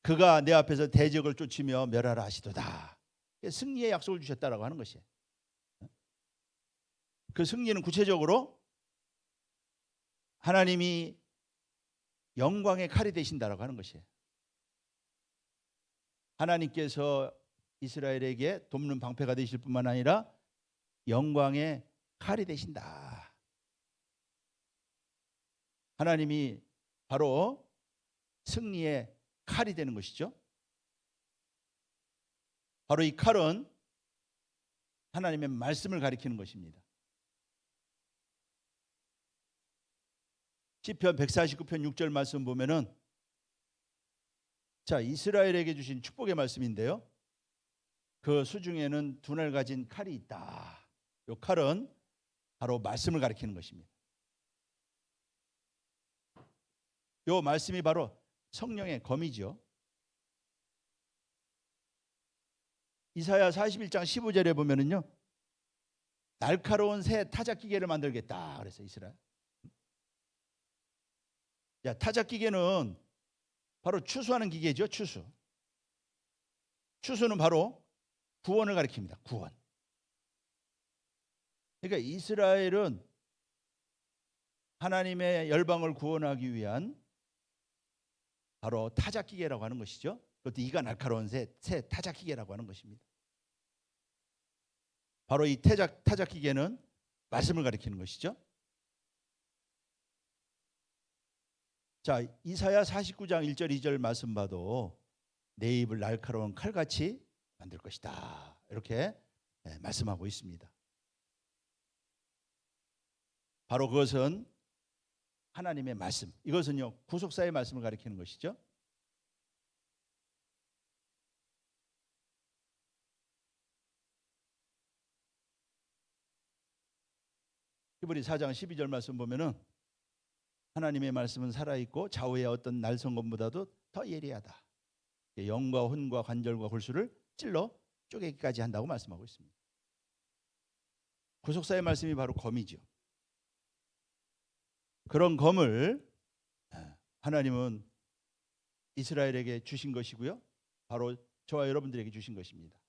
그가 내 앞에서 대적을 쫓으며 멸하라 하시도다. 승리의 약속을 주셨다라고 하는 것이에요. 그 승리는 구체적으로 하나님이 영광의 칼이 되신다라고 하는 것이에요. 하나님께서 이스라엘에게 돕는 방패가 되실 뿐만 아니라 영광의 칼이 되신다. 하나님이 바로 승리의 칼이 되는 것이죠. 바로 이 칼은 하나님의 말씀을 가리키는 것입니다. 시편 149편 6절 말씀 보면은 자, 이스라엘에게 주신 축복의 말씀인데요. 그 수중에는 두 날 가진 칼이 있다. 이 칼은 바로 말씀을 가리키는 것입니다. 이 말씀이 바로 성령의 검이죠. 이사야 41장 15절에 보면은요. 날카로운 새 타작 기계를 만들겠다 그래서 이스라엘. 야, 타작 기계는 바로 추수하는 기계죠. 추수는 바로 구원을 가리킵니다. 구원. 그러니까 이스라엘은 하나님의 열방을 구원하기 위한 바로 타작 기계라고 하는 것이죠. 그것도 이가 날카로운 새 타작 기계라고 하는 것입니다. 바로 이 타작 기계는 말씀을 가리키는 것이죠. 자, 이사야 49장 1절 2절 말씀 봐도 내 입을 날카로운 칼같이 만들 것이다. 이렇게 말씀하고 있습니다. 바로 그것은 하나님의 말씀. 이것은요 구속사의 말씀을 가리키는 것이죠. 히브리 4장 12절 말씀 보면은 하나님의 말씀은 살아있고 좌우의 어떤 날성검보다도 더 예리하다. 영과 혼과 관절과 골수를 찔러 쪼개기까지 한다고 말씀하고 있습니다. 구속사의 말씀이 바로 검이죠. 그런 검을 하나님은 이스라엘에게 주신 것이고요. 바로 저와 여러분들에게 주신 것입니다.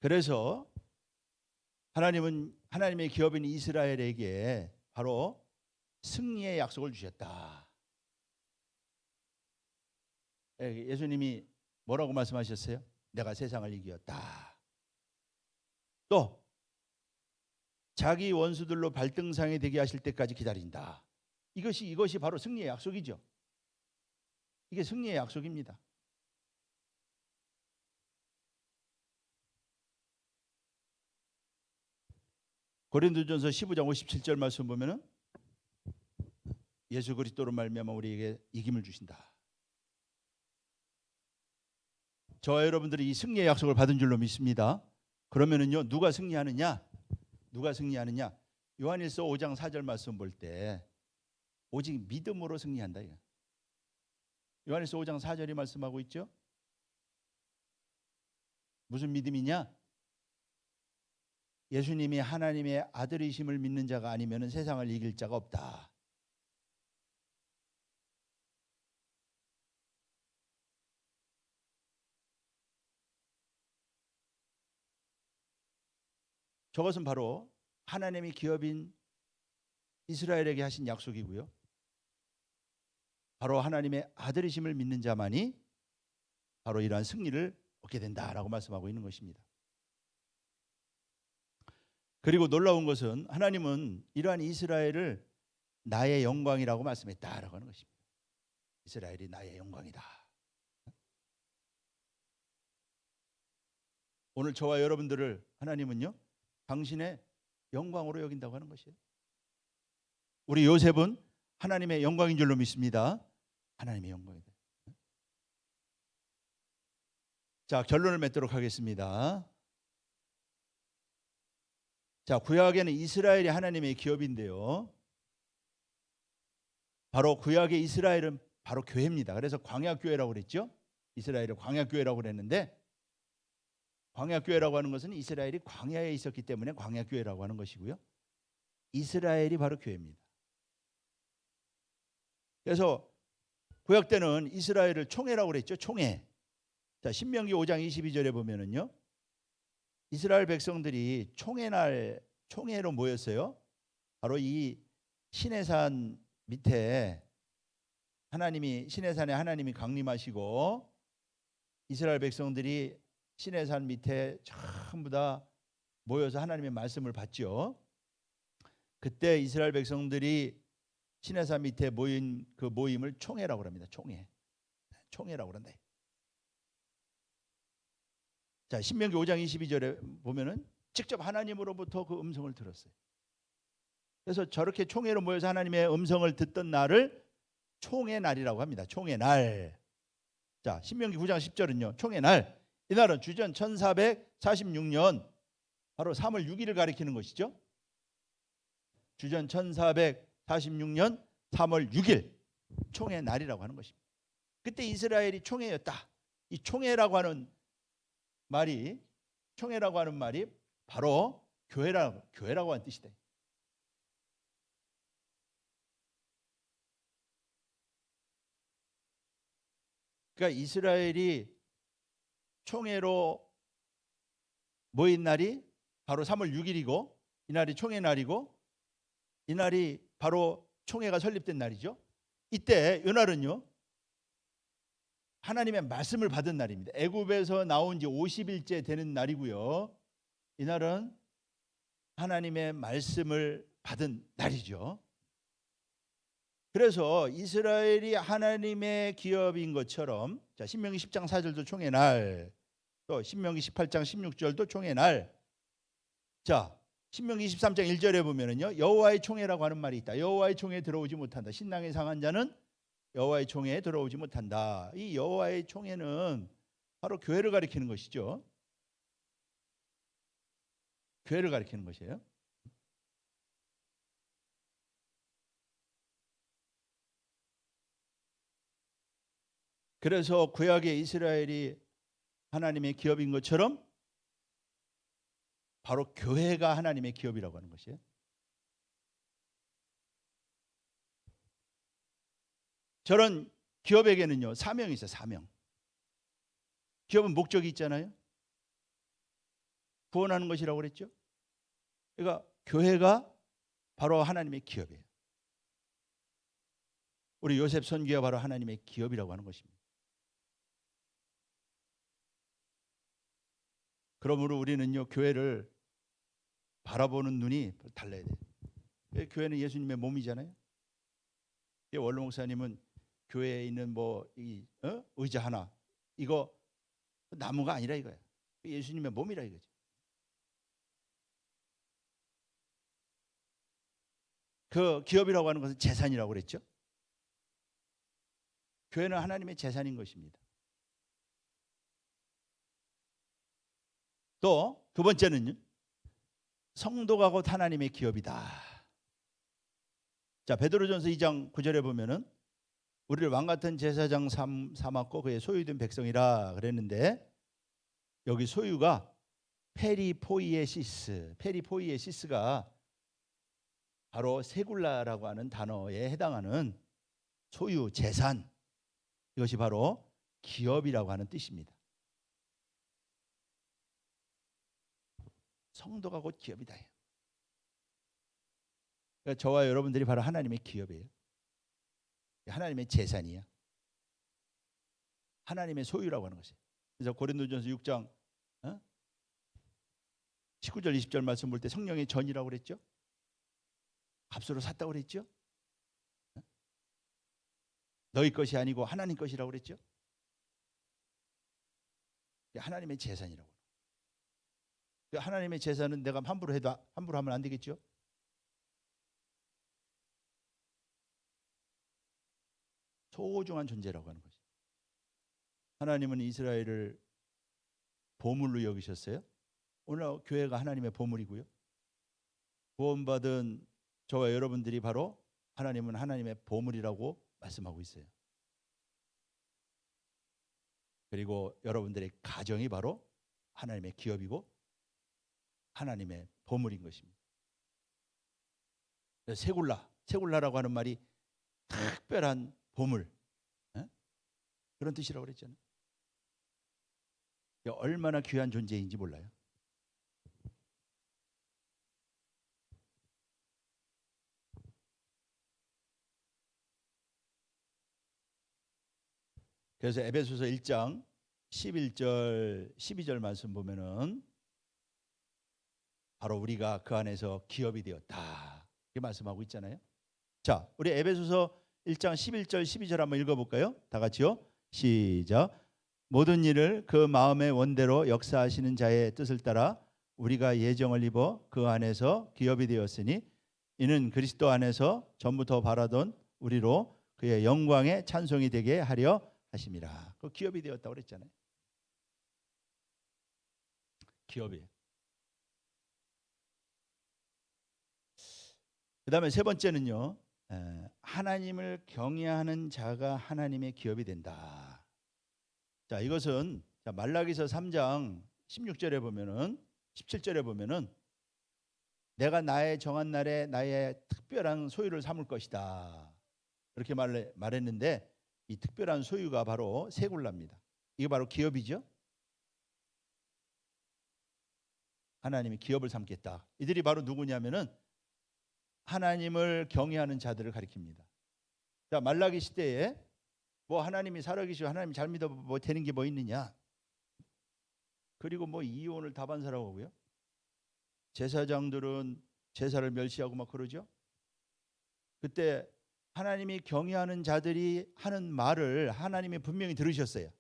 그래서 하나님은 하나님의 기업인 이스라엘에게 바로 승리의 약속을 주셨다. 예수님이 뭐라고 말씀하셨어요? 내가 세상을 이겼다. 또 자기 원수들로 발등상이 되게 하실 때까지 기다린다. 이것이 바로 승리의 약속이죠. 이게 승리의 약속입니다. 고린도전서 15장 57절 말씀 보면은 예수 그리스도로 말미암아 우리에게 이김을 주신다. 저와 여러분들이 이 승리의 약속을 받은 줄로 믿습니다. 그러면은요, 누가 승리하느냐? 누가 승리하느냐? 요한일서 5장 4절 말씀 볼 때 오직 믿음으로 승리한다. 이거. 요한일서 5장 4절이 말씀하고 있죠. 무슨 믿음이냐? 예수님이 하나님의 아들이심을 믿는 자가 아니면 세상을 이길 자가 없다. 저것은 바로 하나님이 기업인 이스라엘에게 하신 약속이고요. 바로 하나님의 아들이심을 믿는 자만이 바로 이러한 승리를 얻게 된다라고 말씀하고 있는 것입니다. 그리고 놀라운 것은 하나님은 이러한 이스라엘을 나의 영광이라고 말씀했다라고 하는 것입니다. 이스라엘이 나의 영광이다. 오늘 저와 여러분들을 하나님은요, 당신의 영광으로 여긴다고 하는 것이에요. 우리 요셉은 하나님의 영광인 줄로 믿습니다. 하나님의 영광이다. 자, 결론을 맺도록 하겠습니다. 자, 구약에는 이스라엘이 하나님의 기업인데요. 바로 구약의 이스라엘은 바로 교회입니다. 그래서 광야교회라고 그랬죠. 이스라엘을 광야교회라고 그랬는데, 광야교회라고 하는 것은 이스라엘이 광야에 있었기 때문에 광야교회라고 하는 것이고요. 이스라엘이 바로 교회입니다. 그래서 구약 때는 이스라엘을 총회라고 그랬죠. 총회. 자, 신명기 5장 22절에 보면은요, 이스라엘 백성들이 총회로 모였어요. 바로 이 시내산 밑에 시내산에 하나님이 강림하시고 이스라엘 백성들이 시내산 밑에 전부 다 모여서 하나님의 말씀을 받죠. 그때 이스라엘 백성들이 시내산 밑에 모인 그 모임을 총회라고 합니다. 총회라고 그런다. 자, 신명기 5장 22절에 보면은 직접 하나님으로부터 그 음성을 들었어요. 그래서 저렇게 총회로 모여서 하나님의 음성을 듣던 날을 총회 날이라고 합니다. 총회 날. 자, 신명기 9장 10절은요. 총회 날. 이날은 주전 1446년 바로 3월 6일을 가리키는 것이죠. 주전 1446년 3월 6일 총회 날이라고 하는 것입니다. 그때 이스라엘이 총회였다. 이 총회라고 하는 말이 바로 교회라고 하는 뜻이다. 그러니까 이스라엘이 총회로 모인 날이 바로 3월 6일이고 이날이 총회 날이고 이날이 바로 총회가 설립된 날이죠. 이때 이 날은요, 하나님의 말씀을 받은 날입니다. 애굽에서 나온 지 50일째 되는 날이고요. 이날은 하나님의 말씀을 받은 날이죠. 그래서 이스라엘이 하나님의 기업인 것처럼, 자, 신명기 10장 4절도 총회 날, 또 신명기 18장 16절도 총회 날. 자, 신명기 23장 1절에 보면은요, 여호와의 총회라고 하는 말이 있다. 여호와의 총회에 들어오지 못한다. 신랑이 상한 자는 여호와의 총회에 들어오지 못한다. 이 여호와의 총회는 바로 교회를 가리키는 것이죠. 교회를 가리키는 것이에요. 그래서 구약의 이스라엘이 하나님의 기업인 것처럼 바로 교회가 하나님의 기업이라고 하는 것이에요. 저런 기업에게는요, 사명이 있어요. 사명. 기업은 목적이 있잖아요. 구원하는 것이라고 그랬죠. 그러니까 교회가 바로 하나님의 기업이에요. 우리 요셉 선교가 바로 하나님의 기업이라고 하는 것입니다. 그러므로 우리는요, 교회를 바라보는 눈이 달라야 돼요. 교회는 예수님의 몸이잖아요. 원로 목사님은 교회에 있는 의자 하나, 이거 나무가 아니라 이거야. 예수님의 몸이라 이거죠. 그 기업이라고 하는 것은 재산이라고 그랬죠. 교회는 하나님의 재산인 것입니다. 또 두 번째는 성도가 곧 하나님의 기업이다. 자, 베드로전서 2장 9절에 보면은 우리를 왕 같은 제사장 삼았고 그의 소유된 백성이라 그랬는데, 여기 소유가 페리포이에시스가 바로 세굴라라고 하는 단어에 해당하는 소유, 재산, 이것이 바로 기업이라고 하는 뜻입니다. 성도가 곧 기업이다. 그러니까 저와 여러분들이 바로 하나님의 기업이에요. 하나님의 재산이야. 하나님의 소유라고 하는 것이에요. 그래서 고린도전서 6장 19절 20절 말씀 볼 때 성령의 전이라고 그랬죠. 값으로 샀다고 그랬죠. 너희 것이 아니고 하나님 것이라고 그랬죠. 하나님의 재산이라고. 하나님의 재산은 내가 함부로 하면 안 되겠죠. 소중한 존재라고 하는 것이. 하나님은 이스라엘을 보물로 여기셨어요. 오늘 교회가 하나님의 보물이고요. 구원받은 저와 여러분들이 바로 하나님은 하나님의 보물이라고 말씀하고 있어요. 그리고 여러분들의 가정이 바로 하나님의 기업이고 하나님의 보물인 것입니다. 세굴라라고 하는 말이 특별한 보물, 그런 뜻이라고 그랬잖아요. 얼마나 귀한 존재인지 몰라요. 그래서 에베소서 1장 11절 12절 말씀 보면은 바로 우리가 그 안에서 기업이 되었다, 이렇게 말씀하고 있잖아요. 자, 우리 에베소서 1장 11절 12절 한번 읽어볼까요? 다 같이요. 시작. 모든 일을 그 마음의 원대로 역사하시는 자의 뜻을 따라 우리가 예정을 입어 그 안에서 기업이 되었으니 이는 그리스도 안에서 전부터 바라던 우리로 그의 영광의 찬송이 되게 하려 하심이라. 그 기업이 되었다고 그랬잖아요. 기업이에요. 그 다음에 세 번째는요, 하나님을 경외하는 자가 하나님의 기업이 된다. 자, 이것은 말라기서 3장 16절에 보면은 17절에 보면은 내가 나의 정한 날에 나의 특별한 소유를 삼을 것이다, 그렇게 말했는데 이 특별한 소유가 바로 세굴라입니다. 이게 바로 기업이죠. 하나님이 기업을 삼겠다. 이들이 바로 누구냐면은 하나님을 경외하는 자들을 가리킵니다. 자, 말라기 시대에 뭐 하나님이 살아계시고 하나님 잘 믿어 뭐 되는 게 뭐 있느냐? 그리고 뭐 이혼을 다반사라고 하고요. 제사장들은 제사를 멸시하고 막 그러죠. 그때 하나님이 경외하는 자들이 하는 말을 하나님이 분명히 들으셨어요.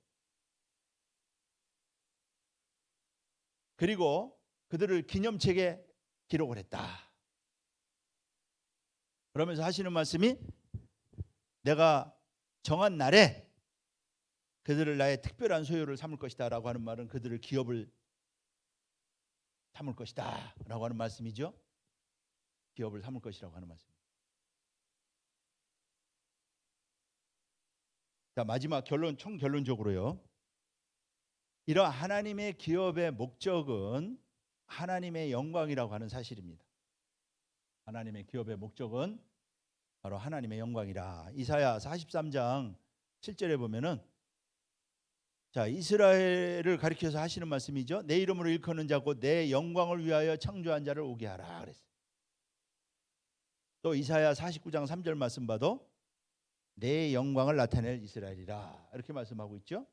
그리고 그들을 기념책에 기록을 했다. 그러면서 하시는 말씀이 내가 정한 날에 그들을 나의 특별한 소유를 삼을 것이다 라고 하는 말은 그들을 기업을 삼을 것이다 라고 하는 말씀이죠. 기업을 삼을 것이라고 하는 말씀. 자, 마지막 총결론적으로요, 이러한 하나님의 기업의 목적은 하나님의 영광이라고 하는 사실입니다. 하나님의 기업의 목적은 바로 하나님의 영광이라. 이사야 43장 7절에 보면은 자, 이스라엘을 가리켜서 하시는 말씀이죠. 내 이름으로 일컫는 자고 내 영광을 위하여 창조한 자를 오게 하라 그랬어요. 또 이사야 49장 3절 말씀 봐도 내 영광을 나타낼 이스라엘이라 이렇게 말씀하고 있죠.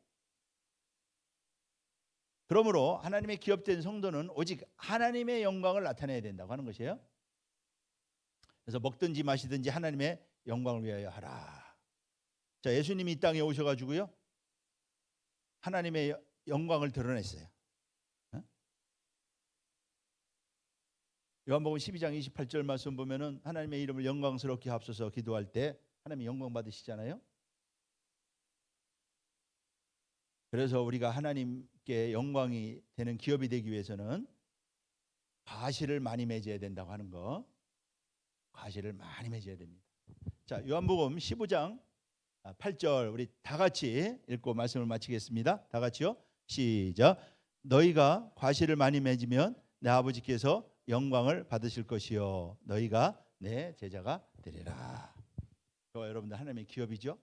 그러므로 하나님의 기업된 성도는 오직 하나님의 영광을 나타내야 된다고 하는 것이에요. 그래서 먹든지 마시든지 하나님의 영광을 위하여 하라. 자, 예수님이 이 땅에 오셔가지고요, 하나님의 영광을 드러냈어요. 요한복음 12장 28절 말씀 보면은 하나님의 이름을 영광스럽게 합소서 기도할 때 하나님이 영광 받으시잖아요. 그래서 우리가 하나님께 영광이 되는 기업이 되기 위해서는 과실을 많이 맺어야 된다고 하는 거, 과실을 많이 맺어야 됩니다. 자, 요한복음 15장 8절 우리 다 같이 읽고 말씀을 마치겠습니다. 다 같이요. 시작. 너희가 과실을 많이 맺으면 내 아버지께서 영광을 받으실 것이요 너희가 내 제자가 되리라. 저와 여러분들 하나님의 기업이죠.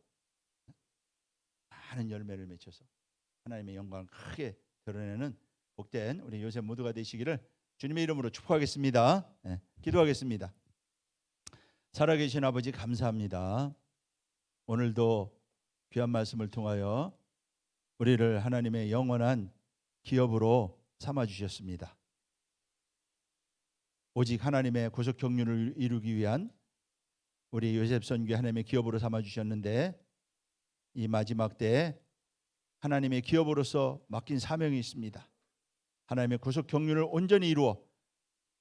많은 열매를 맺혀서 하나님의 영광을 크게 드러내는 복된 우리 요셉 모두가 되시기를 주님의 이름으로 축복하겠습니다. 네, 기도하겠습니다. 살아계신 아버지 감사합니다. 오늘도 귀한 말씀을 통하여 우리를 하나님의 영원한 기업으로 삼아 주셨습니다. 오직 하나님의 구속 경륜을 이루기 위한 우리 요셉 선교 하나님의 기업으로 삼아 주셨는데 이 마지막 때에 하나님의 기업으로서 맡긴 사명이 있습니다. 하나님의 구속 경륜을 온전히 이루어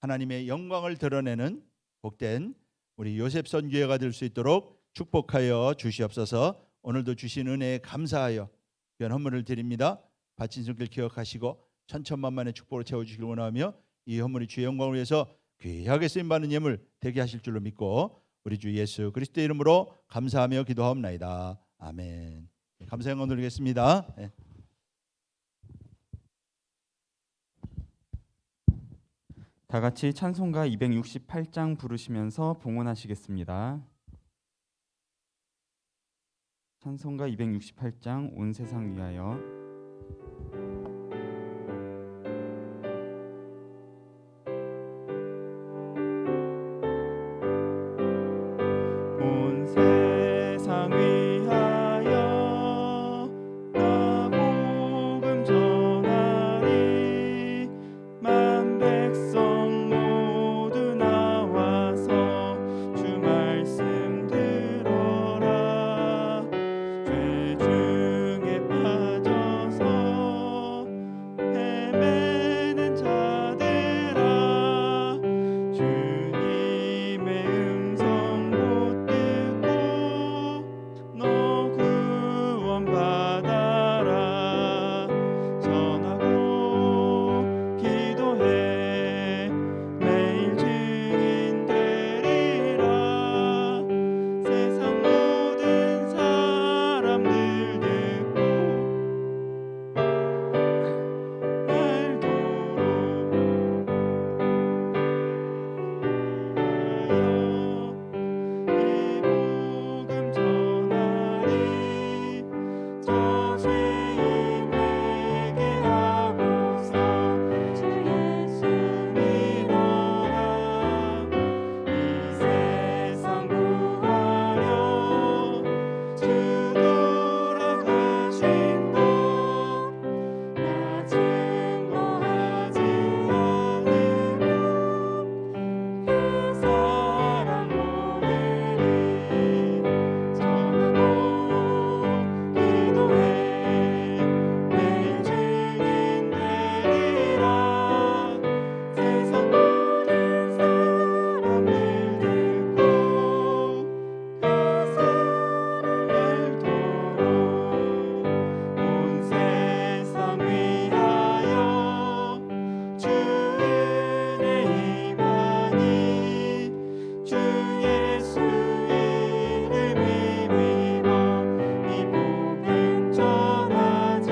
하나님의 영광을 드러내는 복된 우리 요셉 선교회가 될 수 있도록 축복하여 주시옵소서. 오늘도 주신 은혜에 감사하여 귀한 헌물을 드립니다. 바친 손길 기억하시고 천천만만의 축복으로 채워주시길 원하며 이 헌물이 주의 영광을 위해서 귀하게 쓰임받는 예물 되게 하실 줄로 믿고 우리 주 예수 그리스도의 이름으로 감사하며 기도하옵나이다. 아멘. 감사 영광 드리겠습니다. 네. 다 같이 찬송가 268장 부르시면서 봉헌하시겠습니다. 찬송가 268장 온 세상 위하여. 온 세상 위하여 나 복음 전하리 만 백성 모두 나와서 주 말씀 들어라. 죄 중에 빠져서 헤매는 자들아 주님의 음성 곧 듣고 너 구원 받아라. 전하고 기도해 매일 증인 되리라. 세상 모든 사람들 듣고 이 복음 전하리. 저 죄인 회개하고서 주 예수 믿어라. 이 세상 구하려 주 돌아가신 것 나 증거하지 않으면 그 사람 모르리. 전하고 기도해 매일 증인 되리라. 세상 모든 사람들 듣고 그 사람을 도로 온 세상 위하여 주 은혜 임하니. 주 예수 이름 힘입어 이 복음 전하자.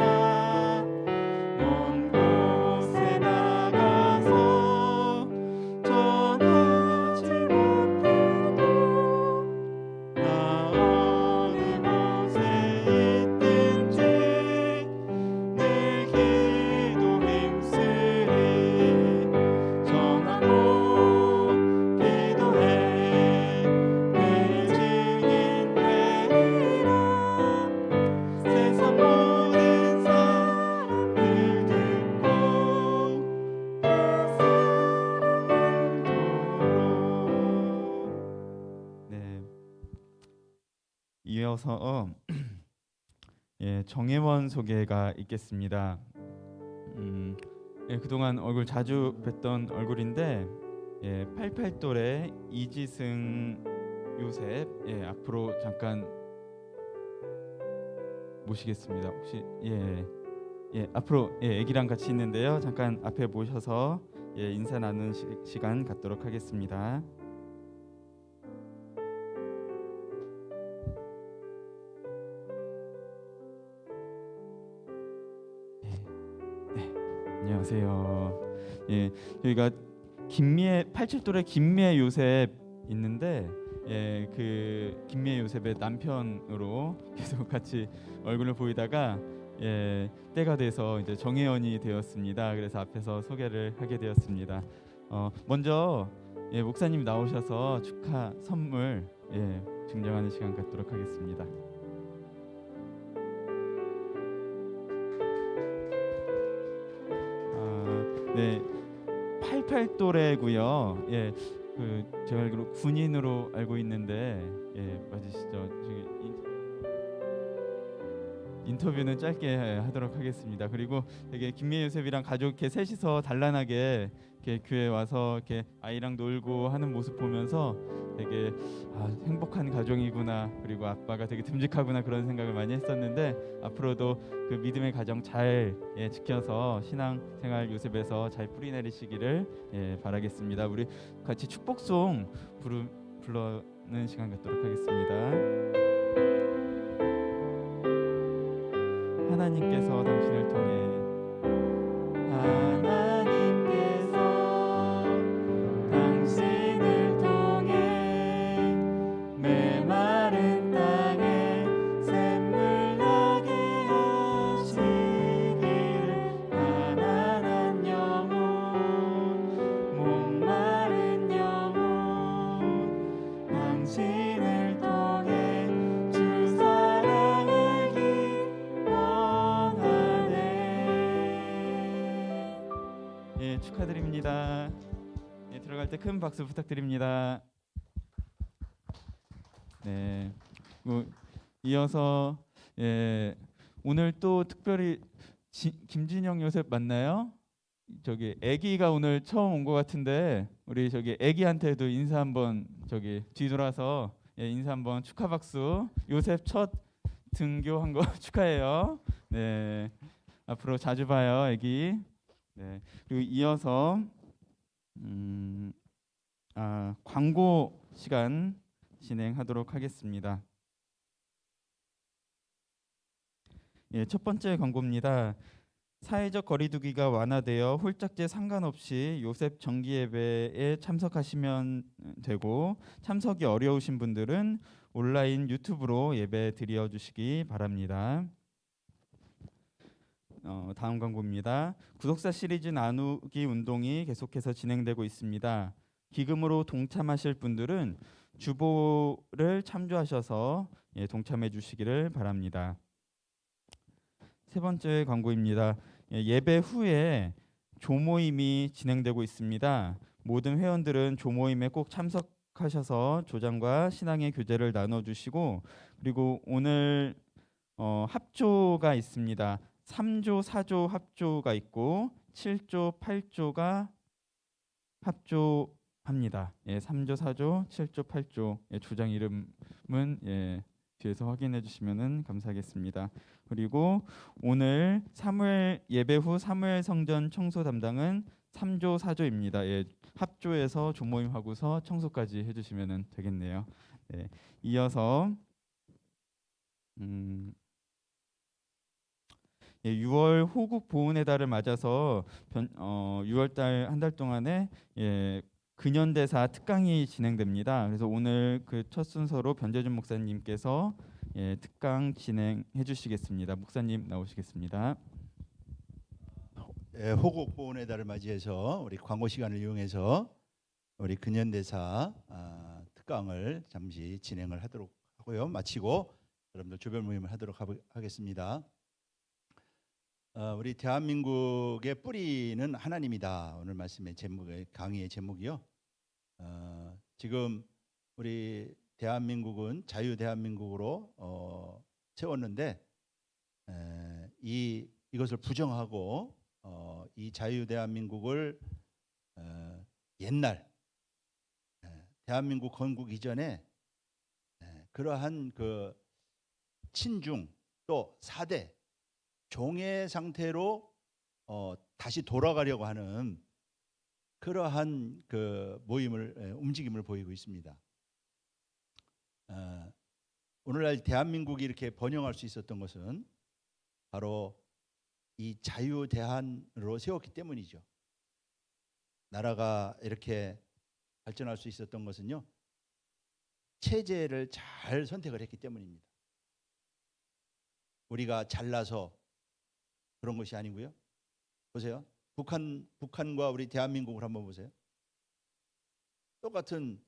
먼 곳에 나가서 전하지 못해도 나 어느 곳에 있든지 늘 기도 힘쓰리. 전하고 기도해 매일 증인 되리라. 세상 모든 사람들 듣고 그 사람을 도로. 네. 이어서 정혜원 소개가 있겠습니다. 그동안 얼굴 자주 뵀던 얼굴인데 88돌의 이지승 요셉 앞으로 잠깐 모시겠습니다. 혹시 앞으로 아기랑 같이 있는데요. 잠깐 앞에 모셔서 인사 나누는 시간 갖도록 하겠습니다. 안녕하세요. 여기가 김미애 87돌의 김미애 요셉 있는데 그 김미애 요셉의 남편으로 계속 같이 얼굴을 보이다가 때가 돼서 이제 정혜연이 되었습니다. 그래서 앞에서 소개를 하게 되었습니다. 먼저 목사님 나오셔서 축하 선물 증정하는 시간 갖도록 하겠습니다. 네, 88돌에고요. 그 제가 알기로 군인으로 알고 있는데 맞으시죠? 저기 인터뷰는 짧게 하도록 하겠습니다. 그리고 되게 김미애 요셉이랑 가족 이렇게 셋이서 단란하게 이렇게 교회 와서 이렇게 아이랑 놀고 하는 모습 보면서 되게 행복한 가정이구나, 그리고 아빠가 되게 듬직하구나 그런 생각을 많이 했었는데 앞으로도 그 믿음의 가정 잘 지켜서 신앙생활 요셉에서 잘 뿌리내리시기를 바라겠습니다. 우리 같이 축복송 부르는 시간 갖도록 하겠습니다. 하나님께서 당신을 통해 당신을 통해 메마른 땅에 샘물 나게 하시기를, 가난한 영혼 목마른 영혼 당신을 통해 주 사랑을 기원하네. 축하드립니다. 들어갈 때 큰 박수 부탁드립니다. 네, 이어서 오늘 또 특별히 김진영 요셉 맞나요? 저기 아기가 오늘 처음 온 것 같은데 우리 저기 아기한테도 인사 한번 저기 뒤돌아서 인사 한번 축하 박수. 요셉 첫 등교한 거 축하해요. 네, 앞으로 자주 봐요, 아기. 네, 그리고 이어서 광고 시간 진행하도록 하겠습니다. 첫 번째 광고입니다. 사회적 거리두기가 완화되어 홀짝제 상관없이 요셉 정기 예배에 참석하시면 되고, 참석이 어려우신 분들은 온라인 유튜브로 예배 드려 주시기 바랍니다. 다음 광고입니다. 구독사 시리즈 나누기 운동이 계속해서 진행되고 있습니다. 기금으로 동참하실 분들은 주보를 참조하셔서 동참해 주시기를 바랍니다. 세 번째 광고입니다. 예배 후에 조모임이 진행되고 있습니다. 모든 회원들은 조모임에 꼭 참석하셔서 조장과 신앙의 교제를 나눠주시고, 그리고 오늘 합조가 있습니다. 3조, 4조 합조가 있고 7조, 8조가 합조합니다. 3조, 4조, 7조, 8조 조장 이름은 뒤에서 확인해 주시면 감사하겠습니다. 그리고 오늘 사무엘 예배 후 사무엘 성전 청소 담당은 3조, 4조입니다. 합조해서 조모임하고서 청소까지 해주시면 되겠네요. 이어서 6월 호국 보훈의 달을 맞아서 6월달 한 달 동안에 근현대사 특강이 진행됩니다. 그래서 오늘 그 첫 순서로 변재준 목사님께서 특강 진행해 주시겠습니다. 목사님 나오시겠습니다. 호국 보훈의 달을 맞이해서 우리 광고 시간을 이용해서 우리 근현대사 특강을 잠시 진행을 하도록 하고요. 마치고 여러분들 조별 모임을 하도록 하겠습니다. 우리 대한민국의 뿌리는 하나님이다. 오늘 말씀의 제목의 강의의 제목이요. 지금 우리 대한민국은 자유 대한민국으로 세웠는데 이것을 부정하고 이 자유 대한민국을 옛날 대한민국 건국 이전에 그러한 그 친중 또 사대 종의 상태로 다시 돌아가려고 하는 그러한 그 모임을 움직임을 보이고 있습니다. 오늘날 대한민국이 이렇게 번영할 수 있었던 것은 바로 이 자유대한으로 세웠기 때문이죠. 나라가 이렇게 발전할 수 있었던 것은요, 체제를 잘 선택을 했기 때문입니다. 우리가 잘나서 그런 것이 아니고요. 보세요. 북한과 우리 대한민국을 한번 보세요. 똑같은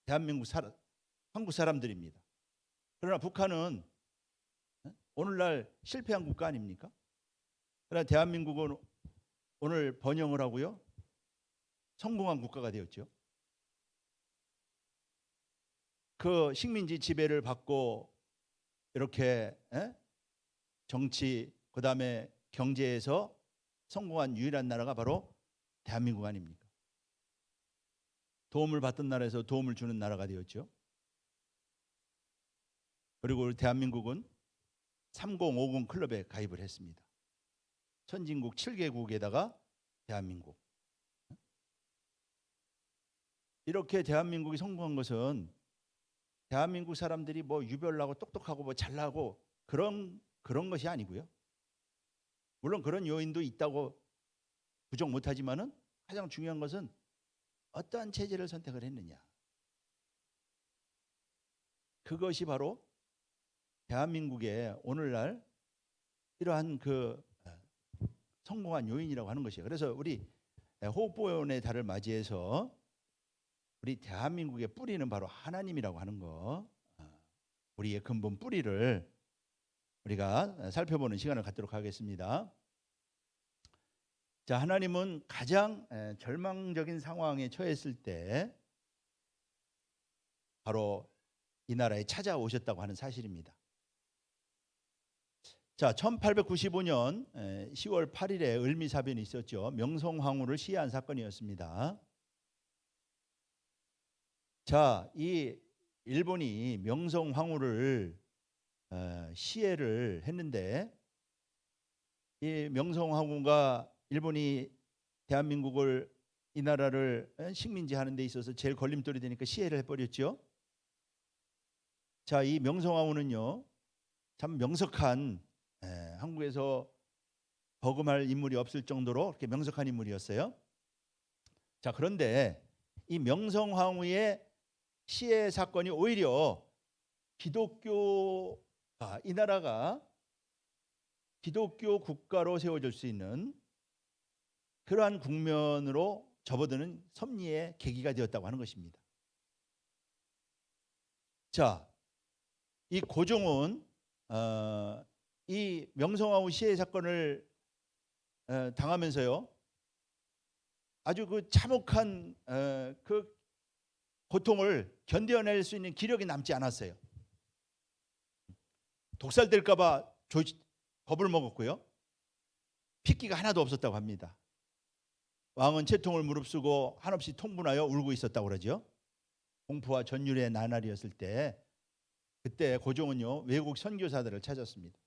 한국 사람들입니다. 그러나 북한은 오늘날 실패한 국가 아닙니까? 그러나 대한민국은 오늘 번영을 하고요, 성공한 국가가 되었죠. 그 식민지 지배를 받고 이렇게 정치 그다음에 경제에서 성공한 유일한 나라가 바로 대한민국 아닙니까? 도움을 받던 나라에서 도움을 주는 나라가 되었죠. 그리고 우리 대한민국은 3050 클럽에 가입을 했습니다. 선진국 7개국에다가 대한민국. 이렇게 대한민국이 성공한 것은 대한민국 사람들이 뭐 유별나고 똑똑하고 뭐 잘나고 그런 것이 아니고요. 물론 그런 요인도 있다고 부정 못하지만은 가장 중요한 것은 어떠한 체제를 선택을 했느냐. 그것이 바로 대한민국의 오늘날 이러한 그 성공한 요인이라고 하는 것이에요. 그래서 우리 호흡보훈의 달을 맞이해서 우리 대한민국의 뿌리는 바로 하나님이라고 하는 거, 우리의 근본 뿌리를 우리가 살펴보는 시간을 갖도록 하겠습니다. 자, 하나님은 가장 절망적인 상황에 처했을 때 바로 이 나라에 찾아오셨다고 하는 사실입니다. 자, 1895년 10월 8일에 을미사변이 있었죠. 명성황후를 시해한 사건이었습니다. 자, 이 일본이 명성황후를 시해를 했는데, 이 명성황후가 일본이 대한민국을 이 나라를 식민지 하는 데 있어서 제일 걸림돌이 되니까 시해를 해버렸죠. 자, 이 명성황후는요, 참 명석한, 한국에서 버금할 인물이 없을 정도로 그렇게 명석한 인물이었어요. 자, 그런데 이 명성황후의 시해 사건이 오히려 이 나라가 기독교 국가로 세워질 수 있는 그러한 국면으로 접어드는 섭리의 계기가 되었다고 하는 것입니다. 자, 이 고종은 이 명성황후 시해 사건을 당하면서요, 아주 그 참혹한 그 고통을 견뎌낼 수 있는 기력이 남지 않았어요. 독살될까 봐 겁을 먹었고요, 핏기가 하나도 없었다고 합니다. 왕은 채통을 무릅쓰고 한없이 통분하여 울고 있었다고 그러죠. 공포와 전율의 나날이었을 때, 그때 고종은요, 외국 선교사들을 찾았습니다.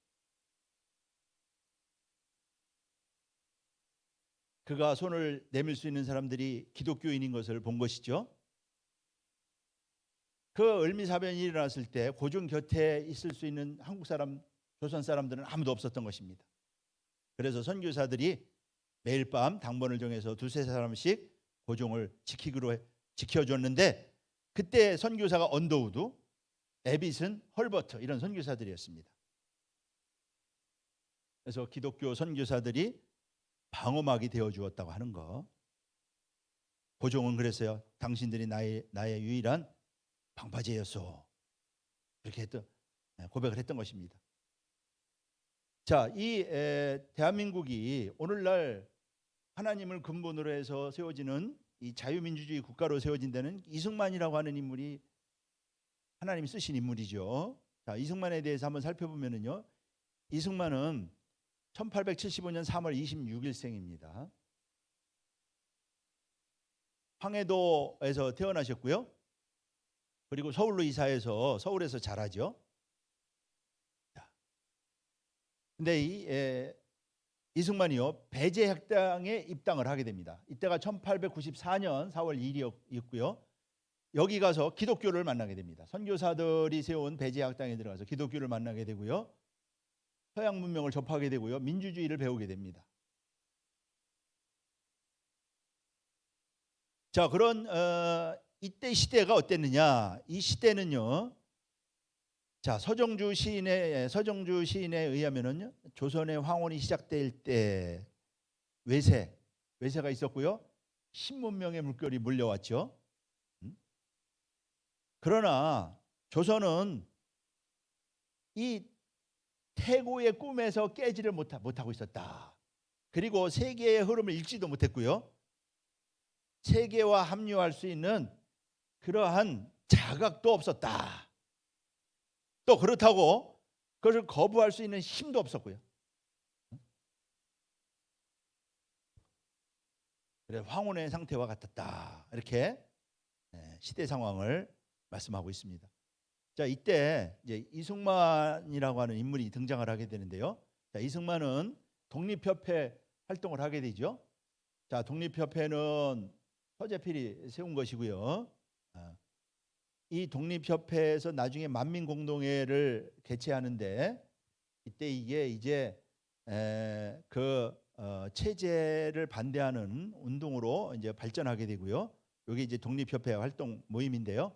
그가 손을 내밀 수 있는 사람들이 기독교인인 것을 본 것이죠. 그 을미사변이 일어났을 때 고종 곁에 있을 수 있는 한국 사람, 조선 사람들은 아무도 없었던 것입니다. 그래서 선교사들이 매일 밤 당번을 정해서 두세 사람씩 고종을 지켜줬는데, 그때 선교사가 언더우드, 에비슨, 헐버트 이런 선교사들이었습니다. 그래서 기독교 선교사들이 방어막이 되어 주었다고 하는 거. 고종은 그랬어요. 당신들이 나의 유일한 방파제였소. 이렇게 고백을 했던 것입니다. 자, 이 대한민국이 오늘날 하나님을 근본으로 해서 세워지는 이 자유민주주의 국가로 세워진 데는 이승만이라고 하는 인물이 하나님이 쓰신 인물이죠. 자, 이승만에 대해서 한번 살펴보면요, 이승만은 1875년 3월 26일생입니다. 황해도에서 태어나셨고요, 그리고 서울로 이사해서 서울에서 자라죠. 근데 이승만이요 배제학당에 입당을 하게 됩니다. 이때가 1894년 4월 1일이었고요. 여기 가서 기독교를 만나게 됩니다. 선교사들이 세운 배제학당에 들어가서 기독교를 만나게 되고요. 서양 문명을 접하게 되고요. 민주주의를 배우게 됩니다. 자, 그런 이때 시대가 어땠느냐? 이 시대는요. 자, 서정주 시인에 의하면은요. 조선의 황혼이 시작될 때 외세가 있었고요. 10만 명의 물결이 몰려왔죠. 그러나 조선은 이 태고의 꿈에서 깨지를 못하고 있었다. 그리고 세계의 흐름을 읽지도 못했고요. 세계와 합류할 수 있는 그러한 자각도 없었다. 또 그렇다고 그것을 거부할 수 있는 힘도 없었고요. 그래 황혼의 상태와 같았다. 이렇게 시대 상황을 말씀하고 있습니다. 자, 이때 이제 이승만이라고 하는 인물이 등장을 하게 되는데요. 자, 이승만은 독립협회 활동을 하게 되죠. 자, 독립협회는 서재필이 세운 것이고요. 이 독립협회에서 나중에 만민공동회를 개최하는데 이때 이게 이제 체제를 반대하는 운동으로 이제 발전하게 되고요. 여기 이제 독립협회 활동 모임인데요.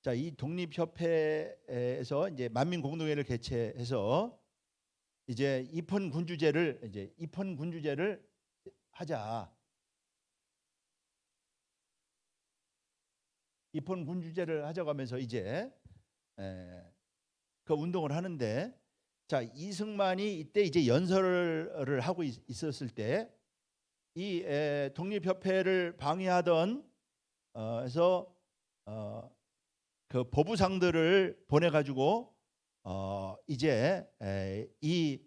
자, 이 독립협회에서 이제 만민공동회를 개최해서 이제 입헌군주제를 하자. 입헌군주제를 하자고 하면서 이제 그 운동을 하는데, 자, 이승만이 이때 이제 연설을 하고 있었을 때 이 독립협회를 방해하던 해서 그 보부상들을 보내 가지고 이제 이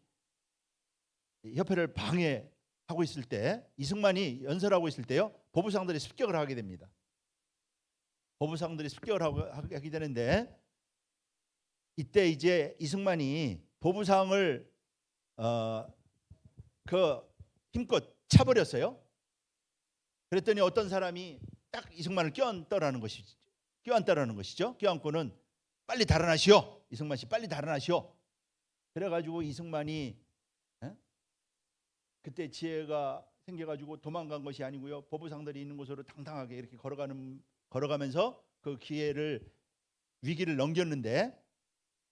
협회를 방해하고 있을 때 이승만이 연설하고 있을 때요, 보부상들이 습격을 하게 됩니다. 보부상들이 습격을 하게 되는데 이때 이제 이승만이 보부상을 힘껏 차버렸어요. 그랬더니 어떤 사람이 딱 이승만을 껴안다라는 것이죠. 껴안고는 빨리 달아나시오. 이승만 씨 빨리 달아나시오. 그래가지고 이승만이 그때 지혜가 생겨가지고 도망간 것이 아니고요. 보부상들이 있는 곳으로 당당하게 이렇게 걸어가면서 그 위기를 넘겼는데,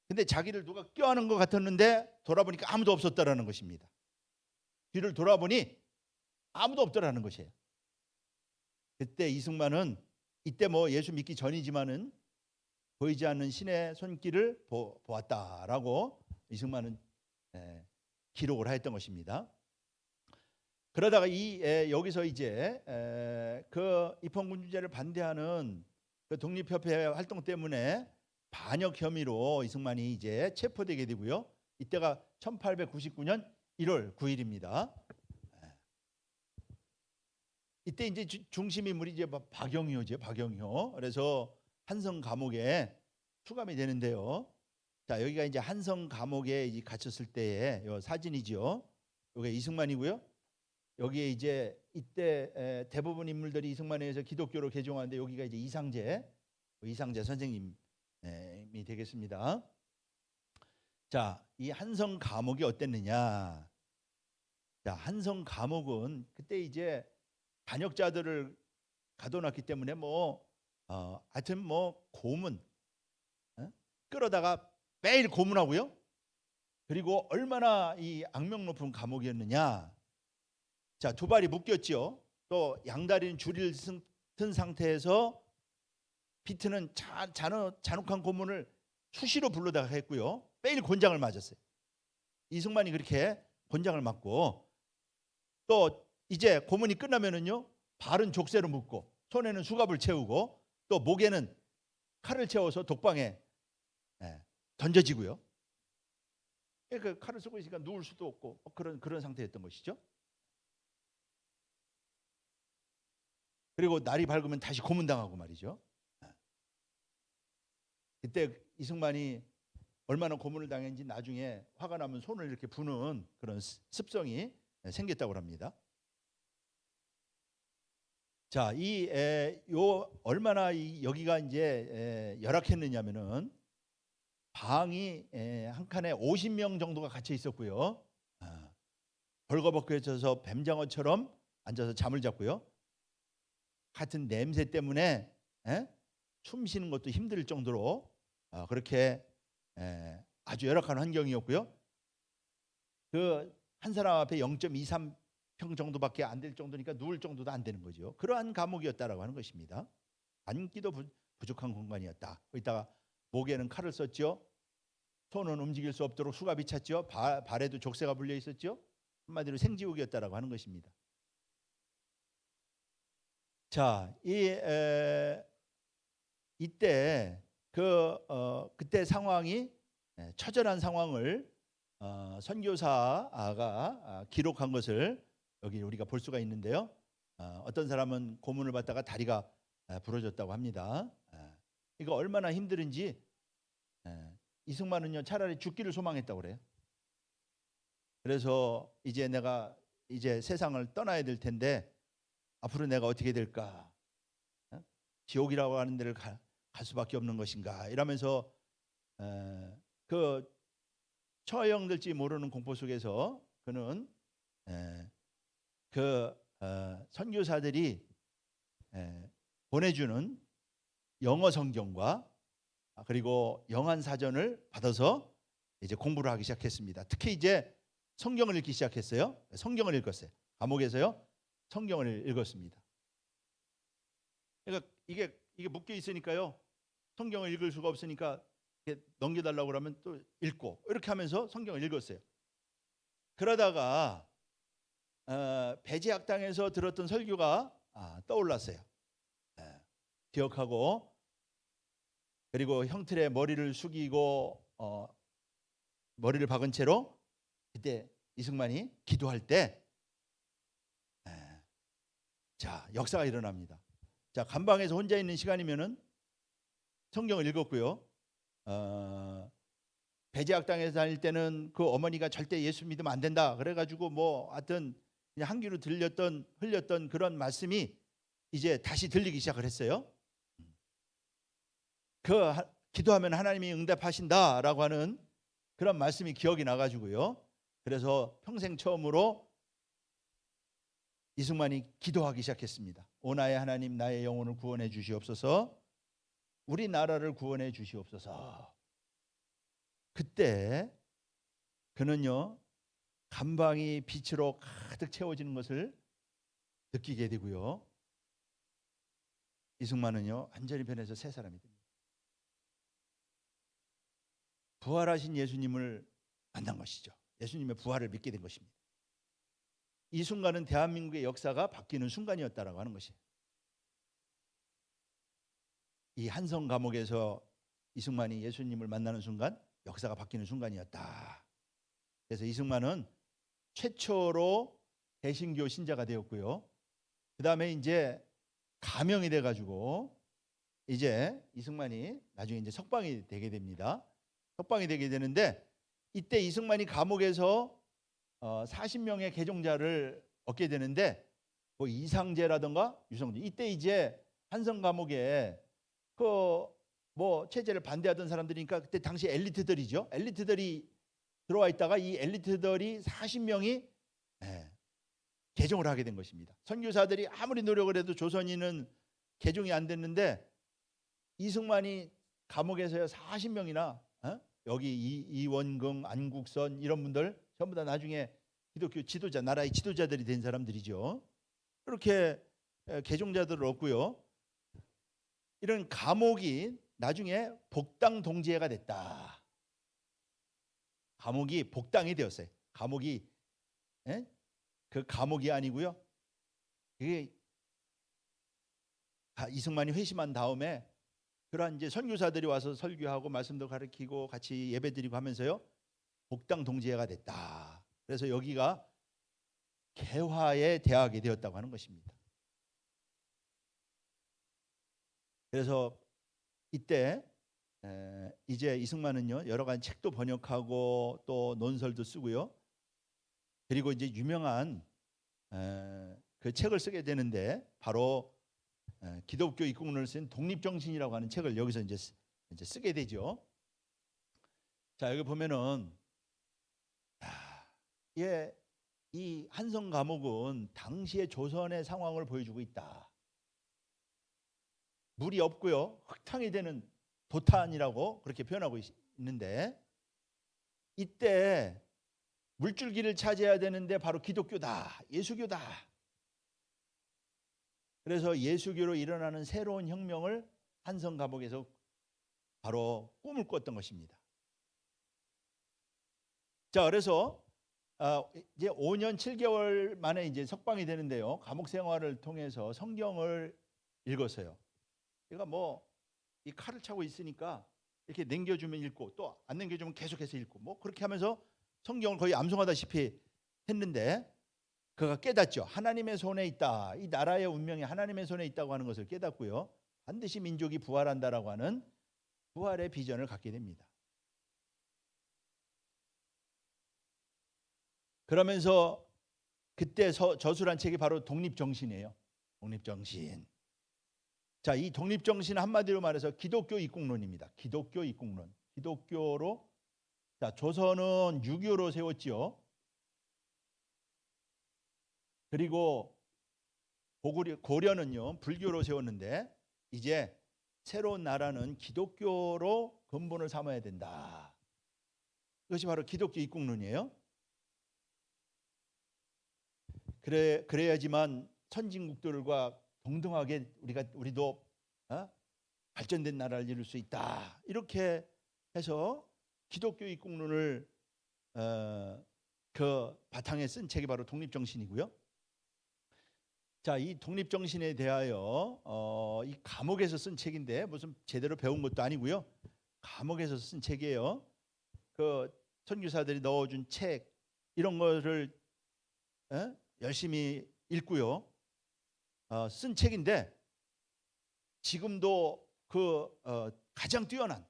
근데 자기를 누가 껴안은 것 같았는데 돌아보니까 아무도 없었다라는 것입니다. 뒤를 돌아보니 아무도 없더라는 것이에요. 그때 이승만은 이때 뭐 예수 믿기 전이지만은 보이지 않는 신의 손길을 보았다라고 이승만은 기록을 하였던 것입니다. 그러다가 여기서 이제 그 입헌군주제를 반대하는 그 독립협회 활동 때문에 반역 혐의로 이승만이 이제 체포되게 되고요. 이때가 1899년 1월 9일입니다. 이때 이제 중심 인물이 이제 박영효죠. 박영효. 그래서 한성 감옥에 수감이 되는데요. 자, 여기가 이제 한성 감옥에 이제 갇혔을 때의 요 사진이죠. 이게 이승만이고요. 여기에 이제 이때 대부분 인물들이 이승만에 의해서 기독교로 개종하는데 여기가 이제 이상재 선생님이 되겠습니다. 자, 이 한성 감옥이 어땠느냐? 자, 한성 감옥은 그때 이제 반역자들을 가둬놨기 때문에 하여튼 고문, 끌어다가 매일 고문하고요. 그리고 얼마나 이 악명 높은 감옥이었느냐? 자, 두 발이 묶였죠. 또 양다리는 줄을 든 상태에서 피트는 잔혹한 고문을 수시로 불러다가 했고요. 매일 곤장을 맞았어요. 이승만이 그렇게 곤장을 맞고, 또 이제 고문이 끝나면은요, 발은 족쇄로 묶고 손에는 수갑을 채우고 또 목에는 칼을 채워서 독방에 던져지고요. 그 칼을 쓰고 있으니까 누울 수도 없고 그런 상태였던 것이죠. 그리고 날이 밝으면 다시 고문당하고 말이죠. 그때 이승만이 얼마나 고문을 당했는지 나중에 화가 나면 손을 이렇게 부는 그런 습성이 생겼다고 합니다. 자, 얼마나 여기가 이제 열악했느냐면은 방이 한 칸에 50명 정도가 갇혀 있었고요. 벌거벗겨져서 뱀장어처럼 앉아서 잠을 잤고요. 같은 냄새 때문에 숨 쉬는 것도 힘들 정도로 그렇게 아주 열악한 환경이었고요. 그 한 사람 앞에 0.23평 정도밖에 안 될 정도니까 누울 정도도 안 되는 거죠. 그러한 감옥이었다라고 하는 것입니다. 앉기도 부족한 공간이었다. 거기다가 목에는 칼을 썼죠. 손은 움직일 수 없도록 수갑이 찼죠. 발에도 족쇄가 불려 있었죠. 한마디로 생지옥이었다라고 하는 것입니다. 자, 이때 그때 상황이 처절한 상황을 선교사가 기록한 것을 여기 우리가 볼 수가 있는데요. 어떤 사람은 고문을 받다가 다리가 부러졌다고 합니다. 이거 얼마나 힘든지 이승만은요 차라리 죽기를 소망했다고 그래요. 그래서 내가 이제 세상을 떠나야 될 텐데 앞으로 내가 어떻게 될까? 지옥이라고 하는 데를 갈 수밖에 없는 것인가? 이러면서 그 처형될지 모르는 공포 속에서 그는 선교사들이 보내주는 영어 성경과 그리고 영한 사전을 받아서 이제 공부를 하기 시작했습니다. 특히 이제 성경을 읽기 시작했어요. 성경을 읽었어요. 감옥에서요. 성경을 읽었습니다. 그러니까 이게 묶여 있으니까요. 성경을 읽을 수가 없으니까 이렇게 넘겨달라고 그러면 또 읽고 이렇게 하면서 성경을 읽었어요. 그러다가 배제학당에서 들었던 설교가 떠올랐어요. 기억하고 그리고 형틀에 머리를 숙이고 머리를 박은 채로 그때 이승만이 기도할 때 자, 역사가 일어납니다. 자, 감방에서 혼자 있는 시간이면은 성경을 읽었고요. 배제학당에서 다닐 때는 그 어머니가 절대 예수 믿으면 안 된다 그래가지고 하여튼 그냥 한 귀로 흘렸던 그런 말씀이 이제 다시 들리기 시작을 했어요. 기도하면 하나님이 응답하신다라고 하는 그런 말씀이 기억이 나가지고요. 그래서 평생 처음으로 이승만이 기도하기 시작했습니다. 오 나의 하나님, 나의 영혼을 구원해 주시옵소서. 우리나라를 구원해 주시옵소서. 그때 그는요 감방이 빛으로 가득 채워지는 것을 느끼게 되고요. 이승만은요 완전히 변해서 새 사람이 됩니다. 부활하신 예수님을 만난 것이죠. 예수님의 부활을 믿게 된 것입니다. 이 순간은 대한민국의 역사가 바뀌는 순간이었다라고 하는 것이에요. 이 한성 감옥에서 이승만이 예수님을 만나는 순간 역사가 바뀌는 순간이었다. 그래서 이승만은 최초로 개신교 신자가 되었고요. 그 다음에 이제 가명이 돼가지고 이제 이승만이 나중에 이제 석방이 되게 됩니다. 석방이 되게 되는데 이때 이승만이 감옥에서 40명의 개종자를 얻게 되는데 이상제라든가 유성제 이때 이제 한성 감옥에 체제를 반대하던 사람들이니까 그때 당시 엘리트들이죠. 엘리트들이 들어와 있다가 이 엘리트들이 40명이 개종을 하게 된 것입니다. 선교사들이 아무리 노력을 해도 조선인은 개종이 안 됐는데 이승만이 감옥에서요 40명이나 여기 이원긍, 안국선 이런 분들 전부 다 나중에 기독교 지도자, 나라의 지도자들이 된 사람들이죠. 그렇게 개종자들을 얻고요. 이런 감옥이 나중에 복당 동지회가 됐다. 감옥이 복당이 되었어요. 감옥이 그 감옥이 아니고요. 그게 이승만이 회심한 다음에 그러한 이제 선교사들이 와서 설교하고 말씀도 가르치고 같이 예배드리고 하면서요. 복당 동지회가 됐다. 그래서 여기가 개화의 대학이 되었다고 하는 것입니다. 그래서 이때 이제 이승만은요 여러 가지 책도 번역하고 또 논설도 쓰고요. 그리고 이제 유명한 그 책을 쓰게 되는데 바로 기독교 입국론을 쓴 독립정신이라고 하는 책을 여기서 이제 쓰게 되죠. 자, 여기 보면은 이 한성 감옥은 당시의 조선의 상황을 보여주고 있다. 물이 없고요, 흙탕이 되는 도탄이라고 그렇게 표현하고 있는데, 이때 물줄기를 차지해야 되는데 바로 기독교다, 예수교다. 그래서 예수교로 일어나는 새로운 혁명을 한성 감옥에서 바로 꿈을 꿨던 것입니다. 자, 그래서 이제 5년 7개월 만에 이제 석방이 되는데요. 감옥 생활을 통해서 성경을 읽었어요. 제가 뭐 이 칼을 차고 있으니까 이렇게 남겨주면 읽고 또 안 남겨주면 계속해서 읽고 뭐 그렇게 하면서 성경을 거의 암송하다시피 했는데, 그가 깨닫죠. 하나님의 손에 있다. 이 나라의 운명이 하나님의 손에 있다고 하는 것을 깨닫고요. 반드시 민족이 부활한다라고 하는 부활의 비전을 갖게 됩니다. 그러면서 그때 저술한 책이 바로 독립정신이에요. 독립정신. 자, 이 독립정신은 한마디로 말해서 기독교 입국론입니다. 기독교 입국론. 기독교로, 자, 조선은 유교로 세웠지요. 그리고 고려는요 불교로 세웠는데, 이제 새로운 나라는 기독교로 근본을 삼아야 된다. 이것이 바로 기독교 입국론이에요. 그래야지만 선진국들과 동등하게 우리도 발전된 나라를 이룰 수 있다. 이렇게 해서 기독교 입국론을 그 바탕에 쓴 책이 바로 독립정신이고요. 자, 이 독립정신에 대하여 이 감옥에서 쓴 책인데 무슨 제대로 배운 것도 아니고요. 감옥에서 쓴 책이에요. 그 선교사들이 넣어준 책 이런 거를 열심히 읽고요. 쓴 책인데 지금도 그 가장 뛰어난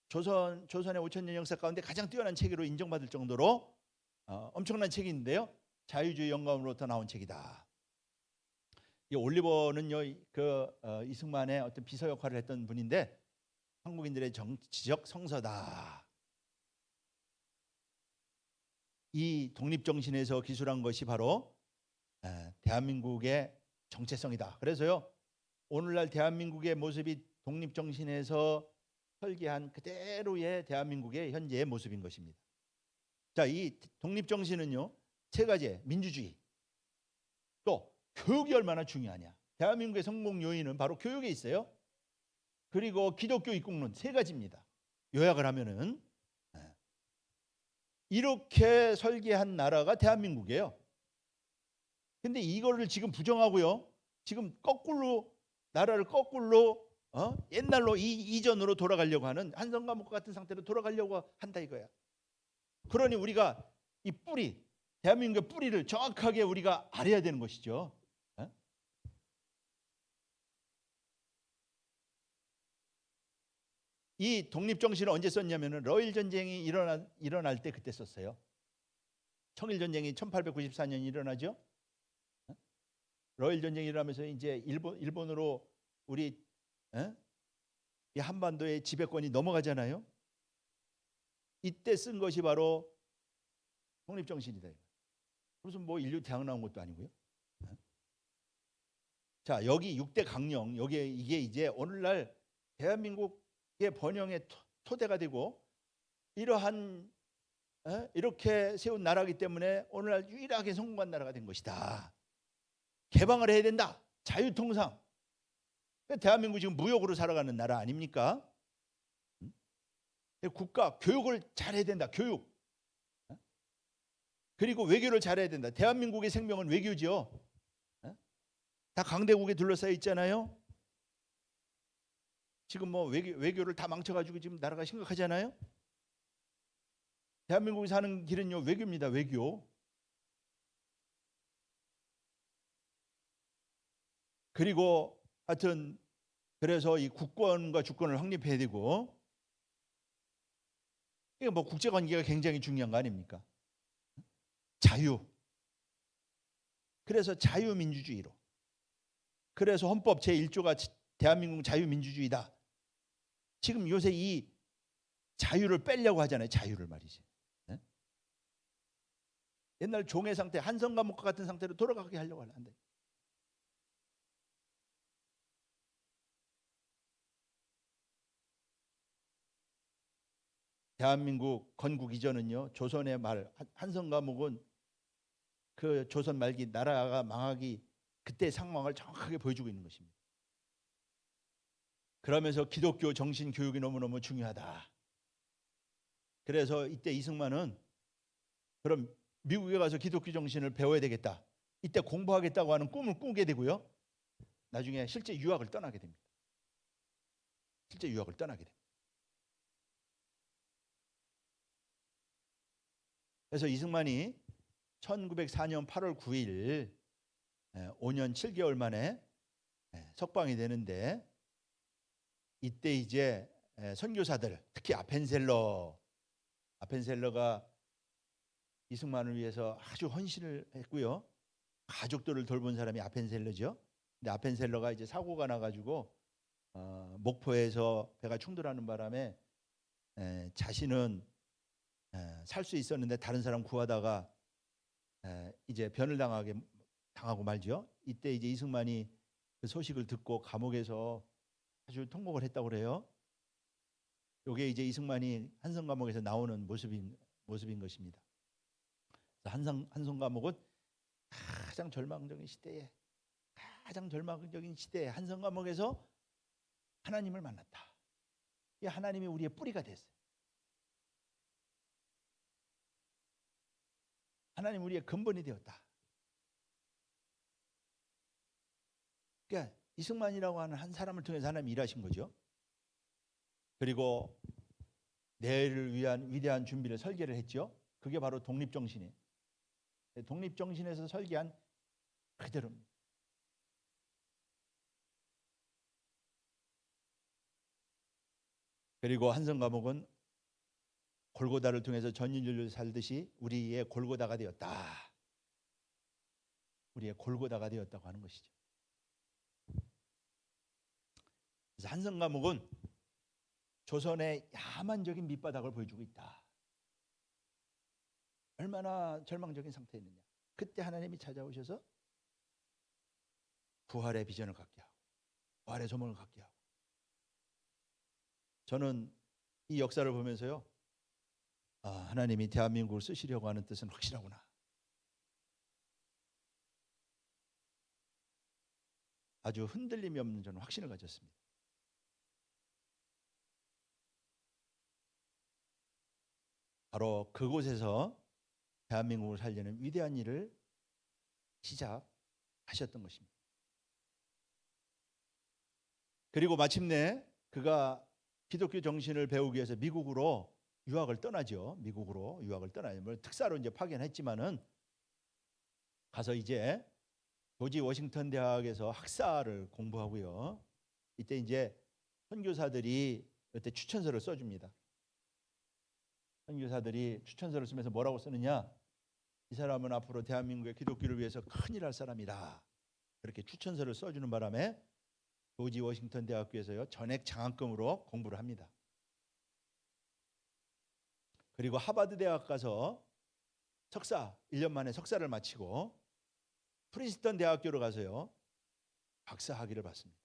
조선의 5,000년 역사 가운데 가장 뛰어난 책으로 인정받을 정도로 엄청난 책인데요. 자유주의 영감으로부터 나온 책이다. 이 올리버는요, 이승만의 어떤 비서 역할을 했던 분인데 한국인들의 정치적 성서다. 이 독립정신에서 기술한 것이 바로 대한민국의 정체성이다. 그래서요, 오늘날 대한민국의 모습이 독립정신에서 설계한 그대로의 대한민국의 현재의 모습인 것입니다. 자, 이 독립정신은요, 세 가지, 민주주의, 또 교육이 얼마나 중요하냐. 대한민국의 성공 요인은 바로 교육에 있어요. 그리고 기독교 입국론, 세 가지입니다. 요약을 하면은 이렇게 설계한 나라가 대한민국이에요. 근데 이거를 지금 부정하고요, 지금 거꾸로 나라를 거꾸로 옛날로 이전으로 돌아가려고 하는, 한성 감옥 같은 상태로 돌아가려고 한다 이거야. 그러니 우리가 이 뿌리, 대한민국의 뿌리를 정확하게 우리가 알아야 되는 것이죠. 이 독립정신을 언제 썼냐면은 러일 전쟁이 일어날 때 그때 썼어요. 청일 전쟁이 1894년 일어나죠. 러일 전쟁이 일어나면서 이제 일본으로 우리 이 한반도의 지배권이 넘어가잖아요. 이때 쓴 것이 바로 독립정신이다. 무슨 뭐 인류 대학 나온 것도 아니고요. 자, 여기 6대 강령, 이게 이제 오늘날 대한민국의 번영의 토대가 되고, 이러한 이렇게 세운 나라이기 때문에 오늘날 유일하게 성공한 나라가 된 것이다. 개방을 해야 된다. 자유통상. 대한민국 지금 무역으로 살아가는 나라 아닙니까? 국가 교육을 잘해야 된다. 교육. 그리고 외교를 잘해야 된다. 대한민국의 생명은 외교죠. 다 강대국에 둘러싸여 있잖아요. 지금 뭐 외교를 다 망쳐가지고 지금 나라가 심각하잖아요. 대한민국이 사는 길은요, 외교입니다. 외교. 그리고 하여튼 그래서 이 국권과 주권을 확립해야 되고, 이게 뭐 국제 관계가 굉장히 중요한 거 아닙니까? 자유. 그래서 자유민주주의로. 그래서 헌법 제1조가 대한민국 자유민주주의다. 지금 요새 이 자유를 빼려고 하잖아요. 자유를 말이지. 네? 옛날 종의 상태, 한성 감옥과 같은 상태로 돌아가게 하려고 하는데. 대한민국 건국 이전은요, 조선의 말, 한성 감옥은 그 조선 말기 나라가 망하기 그때 상황을 정확하게 보여주고 있는 것입니다. 그러면서 기독교 정신 교육이 너무너무 중요하다. 그래서 이때 이승만은 그럼 미국에 가서 기독교 정신을 배워야 되겠다. 이때 공부하겠다고 하는 꿈을 꾸게 되고요. 나중에 실제 유학을 떠나게 됩니다. 실제 유학을 떠나게 됩니다. 그래서 이승만이 1904년 8월 9일 5년 7개월 만에 석방이 되는데, 이때 이제 선교사들, 특히 아펜셀러가 이승만을 위해서 아주 헌신을 했고요. 가족들을 돌본 사람이 아펜셀러죠. 근데 아펜셀러가 이제 사고가 나가지고 목포에서 배가 충돌하는 바람에 자신은 살 수 있었는데 다른 사람 구하다가 이제 변을 당하고 말죠. 이때 이제 이승만이 그 소식을 듣고 감옥에서 아주 통곡을 했다고 그래요. 이게 이제 이승만이 한성 감옥에서 나오는 모습인 것입니다. 한성 감옥은 가장 절망적인 시대에 한성 감옥에서 하나님을 만났다. 이 하나님이 우리의 뿌리가 됐어요. 하나님 우리의 근본이 되었다. 그러니까 이승만이라고 하는 한 사람을 통해서 하나님이 일하신 거죠. 그리고 내일을 위한 위대한 준비를 설계를 했죠. 그게 바로 독립정신이에요. 독립정신에서 설계한 그대로입니다. 그리고 한성 감옥은 골고다를 통해서 전 인류를 살듯이 우리의 골고다가 되었다. 우리의 골고다가 되었다고 하는 것이죠. 그래서 한성 감옥은 조선의 야만적인 밑바닥을 보여주고 있다. 얼마나 절망적인 상태였느냐. 그때 하나님이 찾아오셔서 부활의 비전을 갖게 하고 부활의 소망을 갖게 하고. 저는 이 역사를 보면서요, 하나님이 대한민국을 쓰시려고 하는 뜻은 확실하구나. 아주 흔들림이 없는 저는 확신을 가졌습니다. 바로 그곳에서 대한민국을 살리는 위대한 일을 시작하셨던 것입니다. 그리고 마침내 그가 기독교 정신을 배우기 위해서 미국으로 유학을 떠나죠. 미국으로 유학을 떠나요. 뭐 특사로 이제 파견했지만은 가서 이제 조지 워싱턴 대학에서 학사를 공부하고요. 이때 이제 선교사들이 그때 추천서를 써줍니다. 선교사들이 추천서를 쓰면서 뭐라고 쓰느냐? 이 사람은 앞으로 대한민국의 기독교를 위해서 큰일 할 사람이다. 그렇게 추천서를 써주는 바람에 조지 워싱턴 대학교에서요 전액 장학금으로 공부를 합니다. 그리고 하버드 대학 가서 1년 만에 석사를 마치고 프린스턴 대학교로 가서요 박사 학위를 받습니다.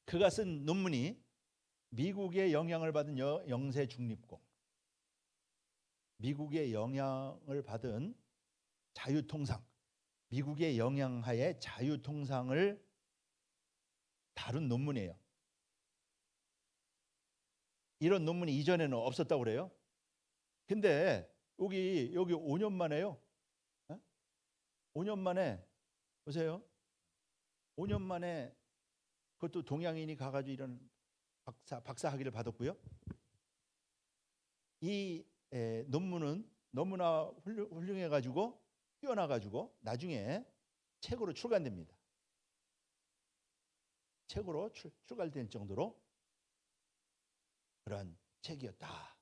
그가 쓴 논문이 미국의 영향을 받은 영세 중립공, 미국의 영향을 받은 자유통상, 미국의 영향하에 자유통상을 다룬 논문이에요. 이런 논문이 이전에는 없었다고 그래요. 근데 여기 5년 만에요. 5년 만에 보세요. 5년 만에 그것도 동양인이 가가지고 이런 박사 학위를 받았고요. 이 논문은 너무나 훌륭해가지고 뛰어나가지고 나중에 책으로 출간됩니다. 책으로 출간될 정도로 그런 책이었다.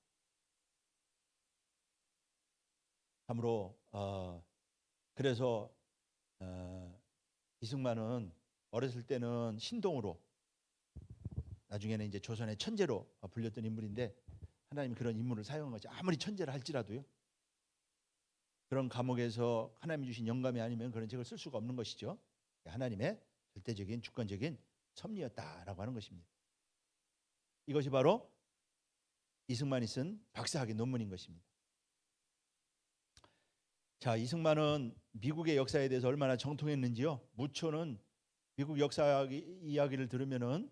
참으로 그래서 이승만은 어렸을 때는 신동으로, 나중에는 이제 조선의 천재로 불렸던 인물인데, 하나님이 그런 인물을 사용한 거죠. 아무리 천재라 할지라도요. 그런 감옥에서 하나님이 주신 영감이 아니면 그런 책을 쓸 수가 없는 것이죠. 하나님의 절대적인 주권적인 섭리였다라고 하는 것입니다. 이것이 바로 이승만이 쓴 박사학위 논문인 것입니다. 자, 이승만은 미국의 역사에 대해서 얼마나 정통했는지요. 무초는 미국 역사 이야기를 들으면은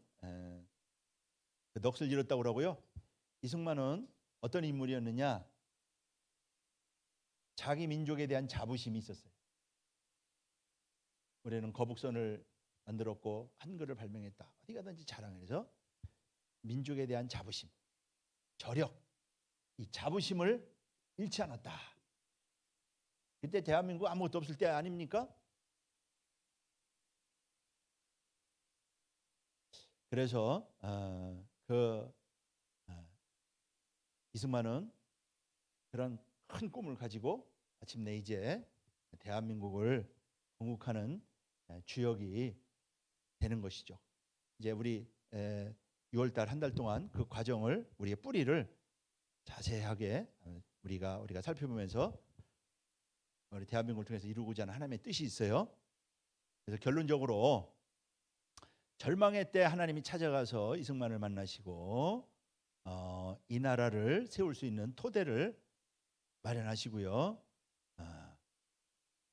넋을 잃었다고 그러고요. 이승만은 어떤 인물이었느냐? 자기 민족에 대한 자부심이 있었어요. 우리는 거북선을 만들었고 한글을 발명했다. 어디 가든지 자랑해서 민족에 대한 자부심, 저력, 이 자부심을 잃지 않았다. 그때 대한민국 아무것도 없을 때 아닙니까? 그래서 이승만은 그런 큰 꿈을 가지고 마침내 이제 대한민국을 건국하는 주역이 되는 것이죠. 이제 우리 6월달 한 달 동안 그 과정을, 우리의 뿌리를 자세하게 우리가 살펴보면서 우리 대한민국을 통해서 이루고자 하는 하나님의 뜻이 있어요. 그래서 결론적으로 절망의 때 하나님이 찾아가서 이승만을 만나시고 이 나라를 세울 수 있는 토대를 마련하시고요.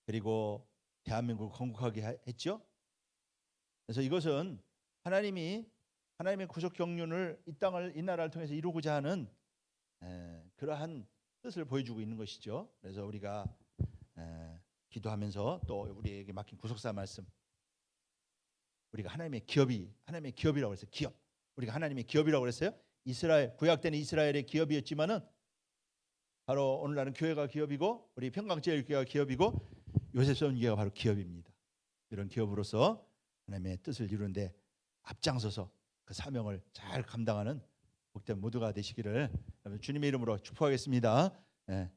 그리고 대한민국을 건국하게 했죠. 그래서 이것은 하나님의 구속 경륜을 이 나라를 통해서 이루고자 하는 그러한 뜻을 보여주고 있는 것이죠. 그래서 우리가 기도하면서 또 우리에게 맡긴 구속사 말씀, 우리가 하나님의 기업이라고 했어요. 기업. 우리가 하나님의 기업이라고 그랬어요. 이스라엘, 구약 때는 이스라엘의 기업이었지만은 바로 오늘날은 교회가 기업이고, 우리 평강제일교회가 기업이고, 요셉선교회가 바로 기업입니다. 이런 기업으로서 하나님의 뜻을 이루는데 앞장서서 그 사명을 잘 감당하는 복된 모두가 되시기를 주님의 이름으로 축복하겠습니다.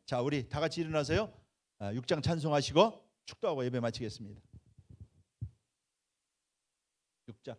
자, 우리 다 같이 일어나서요. 6장 찬송하시고 축도하고 예배 마치겠습니다. 6장.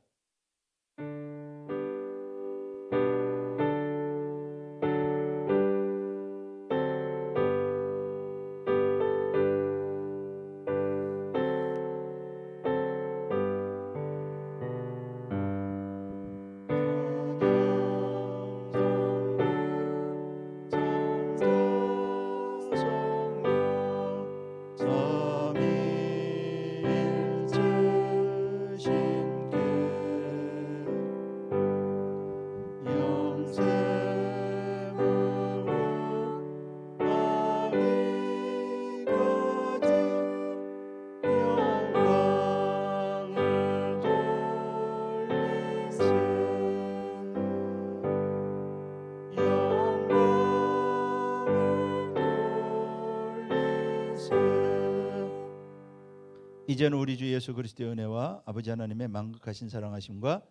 이제는 우리 주 예수 그리스도의 은혜와 아버지 하나님의 만극하신 사랑하심과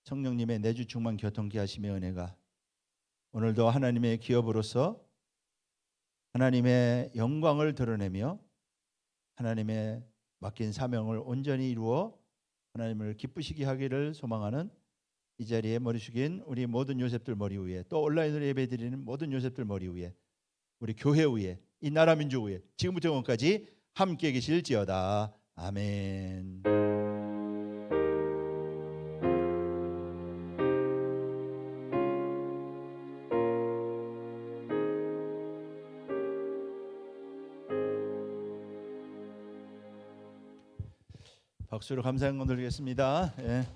성령님의 내주 충만 교통케 하심의 은혜가 오늘도 하나님의 기업으로서 하나님의 영광을 드러내며 하나님의 맡긴 사명을 온전히 이루어 하나님을 기쁘시게 하기를 소망하는 이 자리에 머리 숙인 우리 모든 요셉들 머리 위에, 또 온라인으로 예배드리는 모든 요셉들 머리 위에, 우리 교회 위에, 이 나라 민족 위에 지금부터 영원까지 함께 계실지어다. 아멘. 박수로 감사 한번 드리겠습니다. 예.